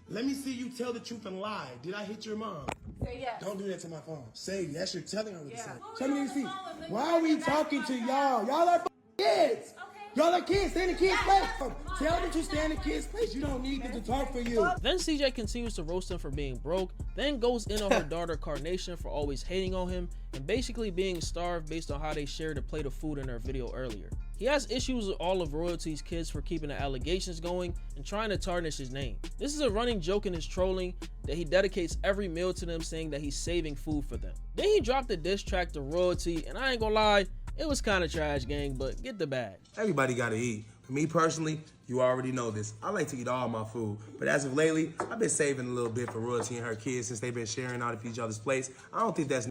Let me see you tell the truth and lie. Did I hit your mom? Say yes. Don't do that to my phone. Say that's your telling her what to say. Tell me to see. Why are we talking to y'all? Y'all are kids. Y'all are kids. Stay in the kids' place. Tell them to stay in the kids' place. You don't need them to talk for you. Then CJ continues to roast him for being broke, then goes in on her daughter Carnation for always hating on him, and basically being starved based on how they shared a plate of food in her video earlier. He has issues with all of Royalty's kids for keeping the allegations going and trying to tarnish his name. This is a running joke in his trolling that he dedicates every meal to them, saying that he's saving food for them. Then he dropped a diss track to Royalty, and I ain't gonna lie, it was kind of trash, gang, but get the bag. Everybody gotta eat. For me personally, you already know this. I like to eat all my food, but as of lately, I've been saving a little bit for Royalty and her kids since they've been sharing out of each other's plates. I don't think that's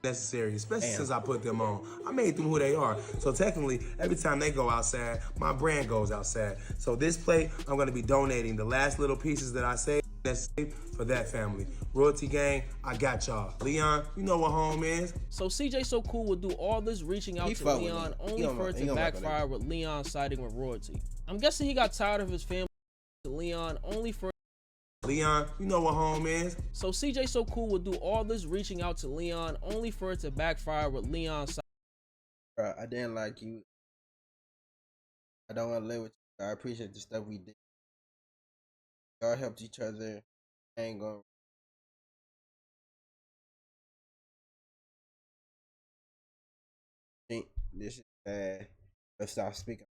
necessary, especially since I put them on. I made them who they are. So technically, every time they go outside, my brand goes outside. So this plate, I'm gonna be donating the last little pieces that I saved for that family. Royalty gang, I got y'all. Leon, you know what home is. So Cjsocool would do all this reaching out to Leon only for it to backfire with Leon siding with Royalty. I'm guessing he got tired of his family to Leon only for Leon, you know what home is. So Cjsocool would do all this reaching out to Leon only for it to backfire with Leon. Bro, I didn't like you. I don't want to live with you. I appreciate the stuff we did. Y'all helped each other. I ain't gonna. This is bad. Let's stop speaking.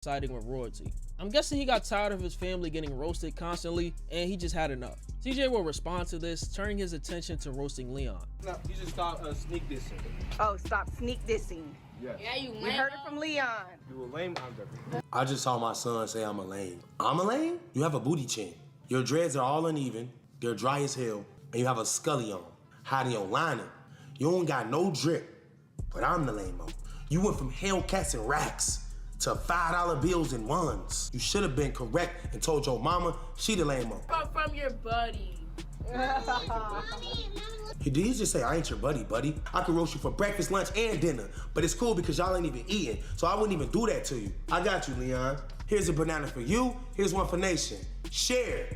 Siding with Royalty. I'm guessing he got tired of his family getting roasted constantly and he just had enough. CJ will respond to this, turning his attention to roasting Leon. No, you just stop sneak dissing. Oh, stop sneak dissing. Yes. Yeah, you lame. We heard it from Leon. You a lame I'm I just saw my son say I'm a lame. I'm a lame? You have a booty chin. Your dreads are all uneven, they're dry as hell, and you have a scully on, hiding your lining. You don't got no drip, but I'm the lame-o. You went from Hellcats and racks to $5 bills and ones. You should have been correct and told your mama she the lame-o. From your buddy. Did he just say I ain't your buddy, buddy? I could roast you for breakfast, lunch, and dinner, but it's cool because y'all ain't even eating, so I wouldn't even do that to you. I got you, Leon. Here's a banana for you, here's one for Nation. Share.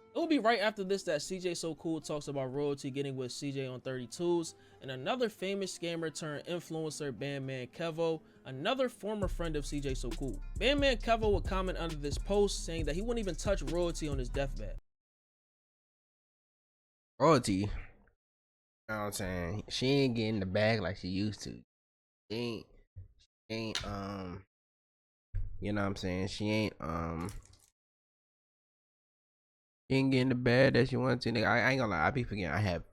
It will be right after this that Cjsocool talks about Royalty getting with CJ on 32s, and another famous scammer turned influencer Bandman Kevo, another former friend of Cjsocool. Bandman Kevo would comment under this post saying that he wouldn't even touch Royalty on his deathbed. Royalty, you know what I'm saying? She ain't getting the bag like she used to. She ain't you know what I'm saying? She ain't getting the bag that she wants to. Nigga, I ain't gonna lie, I be forgetting I have.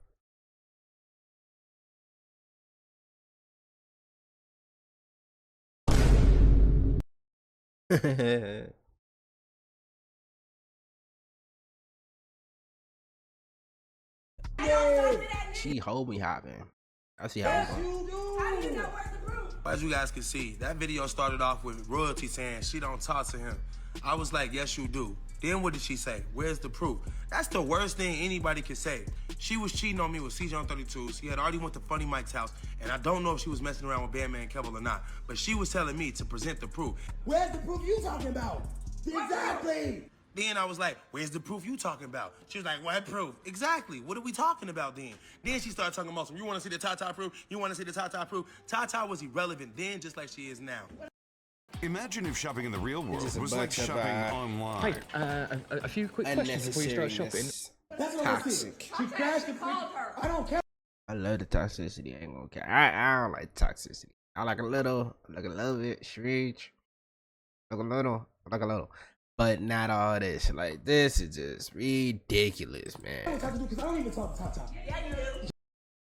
She hold me hopping. I see how it's going. As you guys can see, that video started off with Royalty saying she don't talk to him. I was like, yes, you do. Then what did she say? Where's the proof? That's the worst thing anybody could say. She was cheating on me with CJ on 32s. He had already went to Funny Mike's house, and I don't know if she was messing around with Bandman Kevo or not, but she was telling me to present the proof. Where's the proof you talking about? Exactly. Then I was like, where's the proof you talking about? She was like, what proof? Exactly. What are we talking about then? Then she started talking about some, you want to see the Tata proof? You want to see the Tata proof? Tata was irrelevant then, just like she is now. Imagine if shopping in the real world was like shopping online. A few quick questions before you start shopping. That's what toxic. She crashed the I don't care. I love the toxicity. I ain't gonna care. I don't like toxicity. I like a little bit, stretch. Like a little. But not all this. Like, this is just ridiculous, man. I don't talk to because I don't even talk to Tata. Yeah, you do.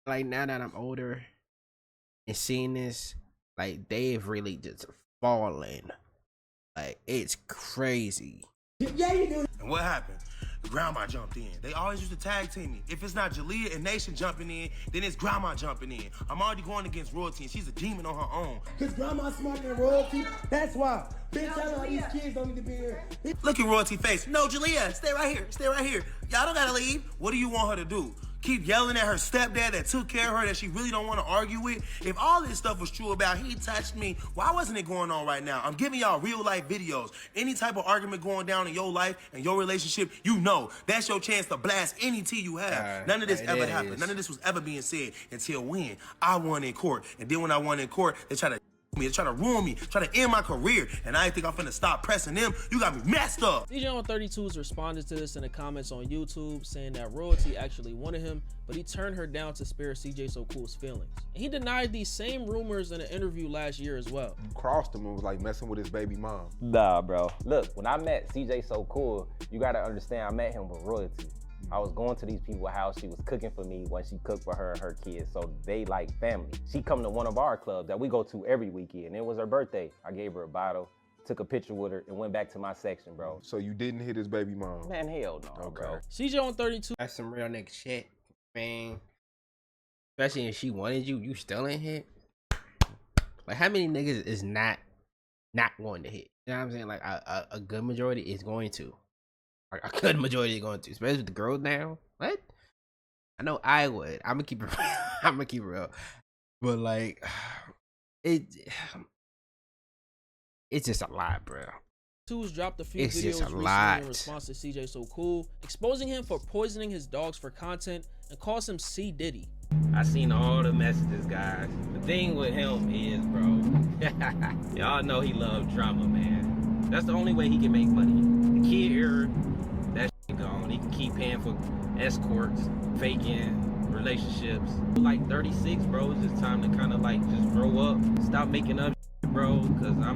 Like, now that I'm older and seeing this, like, they've really just fallen. Like, it's crazy. Yeah, you do. And what happened? Grandma jumped in. They always used to tag team me. If it's not Jalea and Nation jumping in, then it's Grandma jumping in. I'm already going against Royalty, and she's a demon on her own. Because Grandma's smarter than Royalty, that's why. Bitch, tell her these kids don't need to be here. Look at Royalty face. No, Jalea, stay right here. Stay right here. Y'all don't gotta leave. What do you want her to do? Keep yelling at her stepdad that took care of her that she really don't want to argue with? If all this stuff was true about he touched me, why wasn't it going on right now? I'm giving y'all real life videos. Any type of argument going down in your life and your relationship, you know that's your chance to blast any tea you have. None of this ever happened. None of this was ever being said until when I won in court. And then when I won in court, they try to ruin me, try to end my career, and I ain't think I'm finna stop pressing them. You got me messed up. DJ on 32's responded to this in the comments on YouTube, saying that Royalty actually wanted him, but he turned her down to spare Cjsocool's feelings. And he denied these same rumors in an interview last year as well. Crossed him and was like messing with his baby mom. Nah, bro. Look, when I met Cjsocool, you gotta understand, I met him with Royalty. I was going to these people's house. She was cooking for me when she cooked for her and her kids. So they like family. She come to one of our clubs that we go to every weekend. It was her birthday. I gave her a bottle, took a picture with her, and went back to my section, bro. So you didn't hit his baby mom? Man, hell no, bro. CJ on 32. That's some real nigga shit, man. Especially if she wanted you, you still ain't hit. Like, how many niggas is not going to hit? You know what I'm saying? Like, a good majority is going to. A good majority is going to, especially with the girls now. What? I know I would. I'm gonna keep it. I'm gonna keep it real. But like, it's just a lot, bro. Two's dropped a few videos recently in response to Cjsocool, exposing him for poisoning his dogs for content and calls him C Diddy. I seen all the messages, guys. The thing with him is, bro, y'all know he loves drama, man. That's the only way he can make money. The kid era, that shit gone. He can keep paying for escorts, faking relationships. Like 36, bro, it's just time to kind of like just grow up, stop making up shit, bro, because I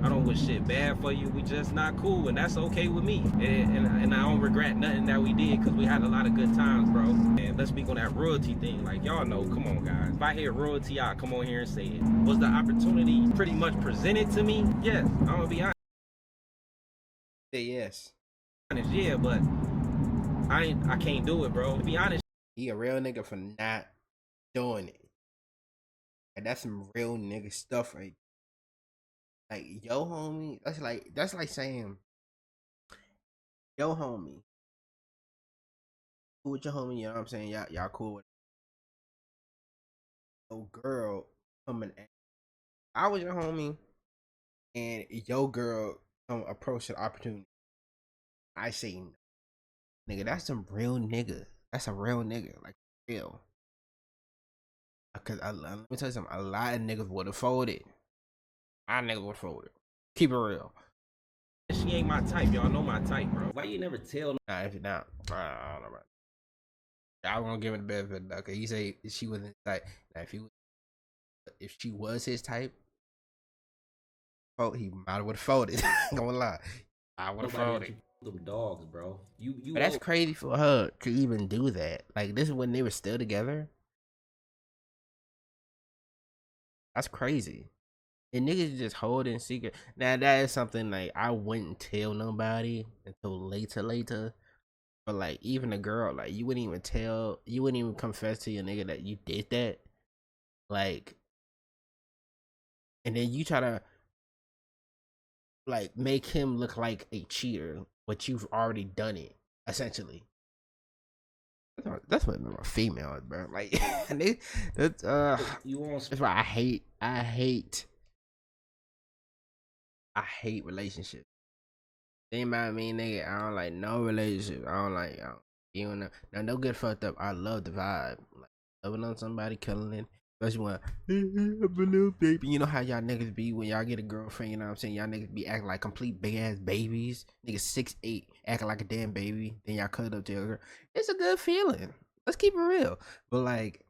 don't wish shit bad for you. We just not cool, and that's okay with me. And I don't regret nothing that we did because we had a lot of good times, bro. And let's speak on that Royalty thing. Like, y'all know, come on, guys. If I hear Royalty, I'll come on here and say it. Was the opportunity pretty much presented to me? Yes, I'm gonna be honest. Say yes. Yeah, but I can't do it, bro. To be honest, he a real nigga for not doing it. And that's some real nigga stuff right there. Like, yo homie, that's like saying, yo homie, cool with your homie, you know what I'm saying? Y'all cool with your girl coming at, I was your homie, and your girl come approach the opportunity. I say, nigga, that's some real nigga. That's a real nigga, like real. Because let me tell you something, a lot of niggas would have folded. I niggas would fold it. Keep it real. She ain't my type. Y'all know my type, bro. Why you never tell? Nah, if you not, I don't know about it. I won't give it the benefit of the doubt. You say she wasn't his type. Now, if she was his type, he might would have folded. I'm gonna lie, I would have folded. Them dogs, bro. You. But that's crazy for her to even do that. Like, this is when they were still together. That's crazy. And niggas just hold in secret. Now that is something like I wouldn't tell nobody until later. But like, even a girl, like, you wouldn't even confess to your nigga that you did that. Like, and then you try to like make him look like a cheater, but you've already done it, essentially. That's what a female is, bro. Like, that's why I hate relationships. Think about me, nigga. I don't like no relationship. I don't like, you know. Now, don't get fucked up. I love the vibe. Like, loving on somebody, killing it. Especially when I'm a little baby. You know how y'all niggas be when y'all get a girlfriend, you know what I'm saying? Y'all niggas be acting like complete big ass babies. Niggas 6'8", acting like a damn baby. Then y'all cut up to your girl. It's a good feeling. Let's keep it real. But like,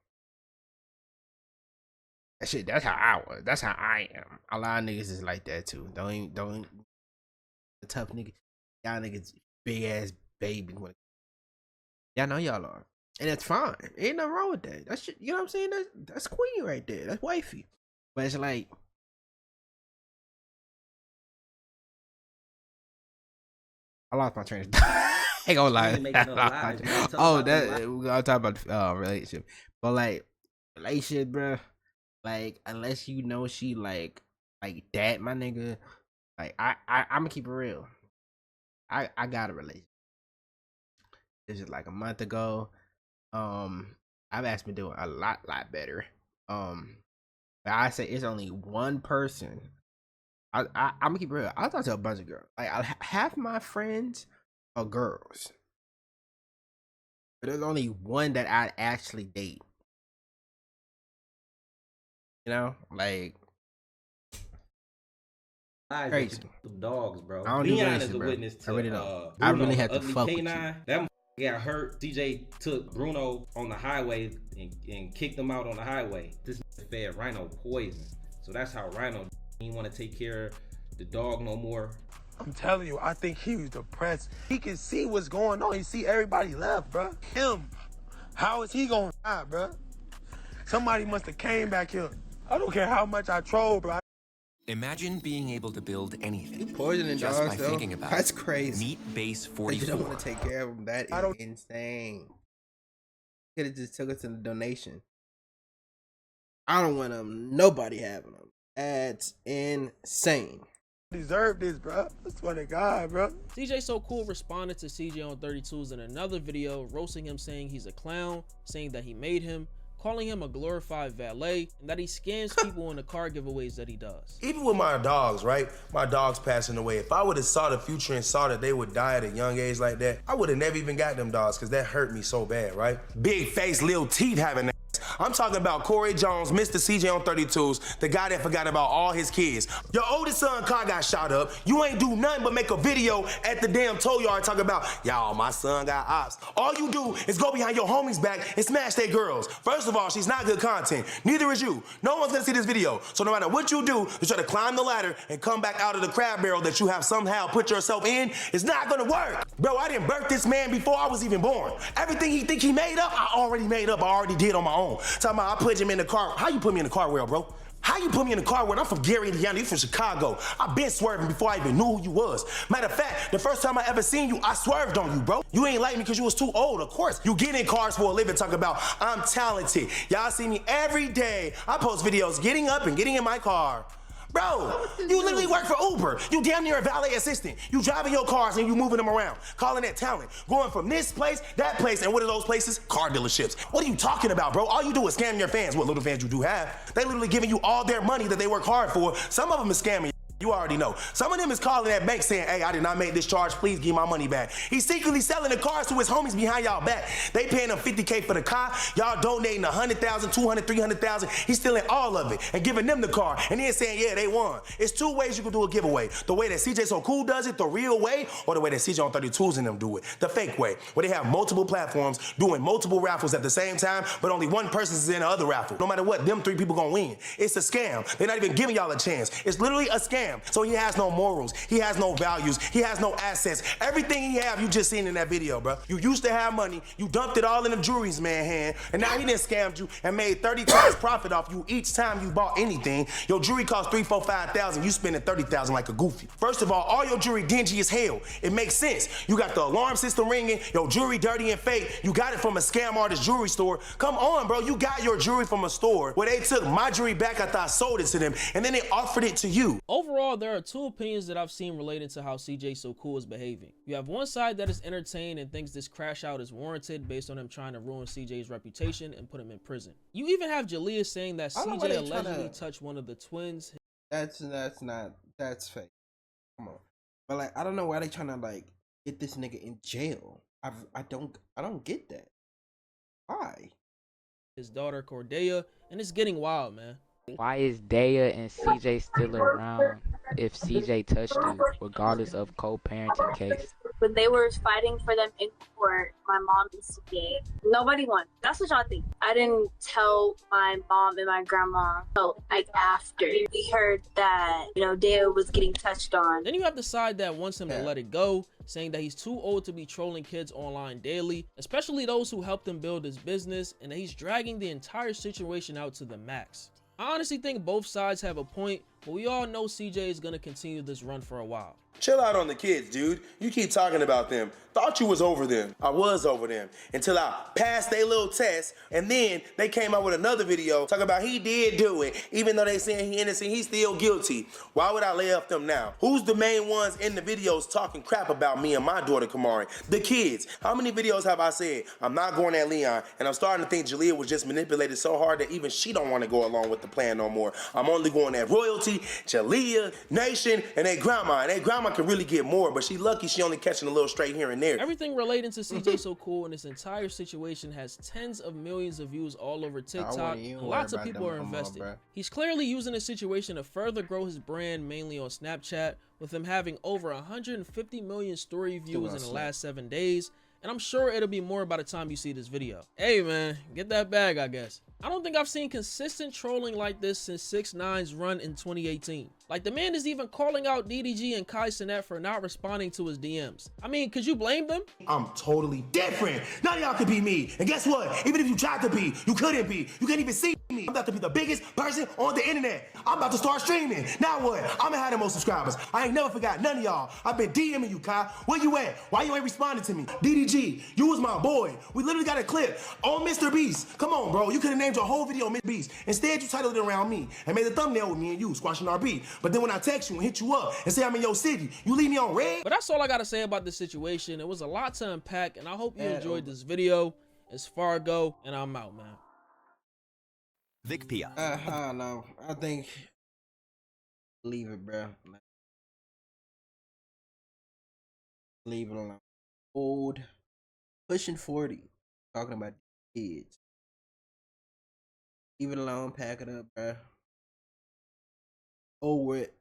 that shit, that's how I was. That's how I am. A lot of niggas is like that too. Don't the tough niggas. Y'all niggas big ass babies. Y'all know y'all are. And that's fine. Ain't nothing wrong with that. That's shit, you know what I'm saying? That's queen right there. That's wifey. But it's like, I lost my train of thought. Ain't gonna lie. Oh, that we're gonna talk about relationship. But like relationship, bro. Like, unless you know she like that, my nigga. Like I'ma keep it real. I got a relationship. This is like a month ago. I've actually been doing a lot better. But I say it's only one person. I'm gonna keep it real. I talk to a bunch of girls. Like, half my friends are girls, but there's only one that I actually date. You know, like, crazy. Dogs, bro. I don't do Leon that is shit, a bro. witness to I really don't. Bruno, I really have to ugly fuck K9. with you. That got hurt. CJ took Bruno on the highway and kicked him out on the highway. This fed Rhino poison. So that's how Rhino didn't want to take care of the dog no more. I'm telling you, I think he was depressed. He can see what's going on. He see everybody left, bro. Him. How is he gonna die, bro? Somebody must have came back here. I don't care how much I troll, bro. Imagine being able to build anything Poisoning just dogs, by though. thinking about That's it. crazy. Meet Base You 44. don't want to take care of them. That is insane. Could have just took us in the donation. I don't want them. Nobody having them. That's insane. Deserve this, bro. I swear to God, bro. Cjsocool responded to CJ on 32s in another video, roasting him, saying he's a clown, saying that he made him, calling him a glorified valet, and that he scams people in the car giveaways that he does. Even with my dogs, right? My dogs passing away. If I would have saw the future and saw that they would die at a young age like that, I would have never even got them dogs, because that hurt me so bad, right? Big face, little teeth having that. I'm talking about Corey Jones, Mr. CJ on 32s, the guy that forgot about all his kids. Your oldest son car got shot up. You ain't do nothing but make a video at the damn tow yard talking about, y'all, my son got ops. All you do is go behind your homies' back and smash their girls. First of all, she's not good content. Neither is you. No one's gonna see this video. So no matter what you do to try to climb the ladder and come back out of the crab barrel that you have somehow put yourself in, it's not gonna work. Bro, I didn't birth this man before I was even born. Everything he think he made up, I already made up. I already did on my own. Talking about I put him in the car. How you put me in the car well, bro? How you put me in the car when I'm from Gary, Indiana, you from Chicago? I've been swerving before I even knew who you was. Matter of fact, the first time I ever seen you, I swerved on you, bro. You ain't like me because you was too old, of course. You get in cars for a living talking about I'm talented. Y'all see me every day. I post videos getting up and getting in my car. Bro, you literally work for Uber. You damn near a valet assistant. You driving your cars and you moving them around, calling that talent. Going from this place, that place, and what are those places? Car dealerships. What are you talking about, bro? All you do is scam your fans. What little fans you do have. They literally giving you all their money that they work hard for. Some of them is scamming. You already know. Some of them is calling that bank saying, hey, I did not make this charge. Please give my money back. He's secretly selling the cars to his homies behind y'all back. They paying him $50K for the car. Y'all donating $100,000, $200,000, $300,000. He's stealing all of it and giving them the car. And then saying, yeah, they won. It's two ways you can do a giveaway. The way that Cjsocool does it, the real way, or the way that CJ on 32s and them do it, the fake way, where they have multiple platforms doing multiple raffles at the same time, but only one person is in the other raffle. No matter what, them three people gonna win. It's a scam. They're not even giving y'all a chance. It's literally a scam. So he has no morals. He has no values. He has no assets. Everything he have, you just seen in that video, bro. You used to have money. You dumped it all in the jury's man hand, and now he done scammed you and made 30 times profit off you each time you bought anything. Your jewelry cost $3,000, $4,000, $5,000. You spending $30,000 like a goofy. First of all your jewelry dingy as hell. It makes sense. You got the alarm system ringing. Your jewelry dirty and fake. You got it from a scam artist jewelry store. Come on, bro. You got your jewelry from a store where they took my jewelry back after I sold it to them, and then they offered it to you. Overall, there are two opinions that I've seen related to how Cjsocool is behaving. You have one side that is entertained and thinks this crash out is warranted based on him trying to ruin CJ's reputation and put him in prison. You even have Jalea saying that CJ allegedly touched one of the twins. That's fake. Come on. But like, I don't know why they trying to like get this nigga in jail. I don't get that. Why? His daughter Cordelia, and it's getting wild, man. Why is Daya and CJ still around if CJ touched you, regardless of co-parenting case? When they were fighting for them in court, my mom and CJ, nobody won. That's what y'all think. I didn't tell my mom and my grandma until like after we heard that, you know, Daya was getting touched on. Then you have the side that wants him to let it go, saying that he's too old to be trolling kids online daily, especially those who helped him build his business, and that he's dragging the entire situation out to the max. I honestly think both sides have a point, but we all know CJ is gonna continue this run for a while. Chill out on the kids, dude. You keep talking about them. Thought you was over them. I was over them until I passed their little test, and then they came out with another video talking about he did do it. Even though they saying he innocent, he's still guilty. Why would I lay off them now? Who's the main ones in the videos talking crap about me and my daughter Kamari? The kids. How many videos have I said I'm not going at Leon, and I'm starting to think Jalea was just manipulated so hard that even she don't want to go along with the plan no more. I'm only going at Royalty, Jalea, Nation, and their grandma. And their grandma can really get more, but she lucky she only catching a little straight here and there. Everything relating to Cjsocool and this entire situation has tens of millions of views all over TikTok, and lots of people are invested. He's clearly using the situation to further grow his brand, mainly on Snapchat, with him having over 150 million story views in the last 7 days, and I'm sure it'll be more by the time you see this video. Hey man, get that bag, I guess. I don't think I've seen consistent trolling like this since 6ix9ine's run in 2018. Like, the man is even calling out DDG and Kai Cenat for not responding to his DMs. I mean, could you blame them? I'm totally different. None of y'all could be me. And guess what? Even if you tried to be, you couldn't be. You can't even see me. I'm about to be the biggest person on the internet. I'm about to start streaming. Now what? I'm gonna have the most subscribers. I ain't never forgot none of y'all. I've been DMing you, Kai. Where you at? Why you ain't responding to me? DDG, you was my boy. We literally got a clip on Mr. Beast. Come on, bro. You could have named your whole video Mr. Beast. Instead, you titled it around me and made a thumbnail with me and you squashing our beat. But then when I text you and hit you up and say I'm in your city, you leave me on red. But that's all I gotta say about this situation. It was a lot to unpack, and I hope you enjoyed this video. It's Fargo, and I'm out, man. Vic Pia. No. I think leave it, bro. Leave it alone. Old, pushing 40, talking about kids. Leave it alone, pack it up, bro. Over it.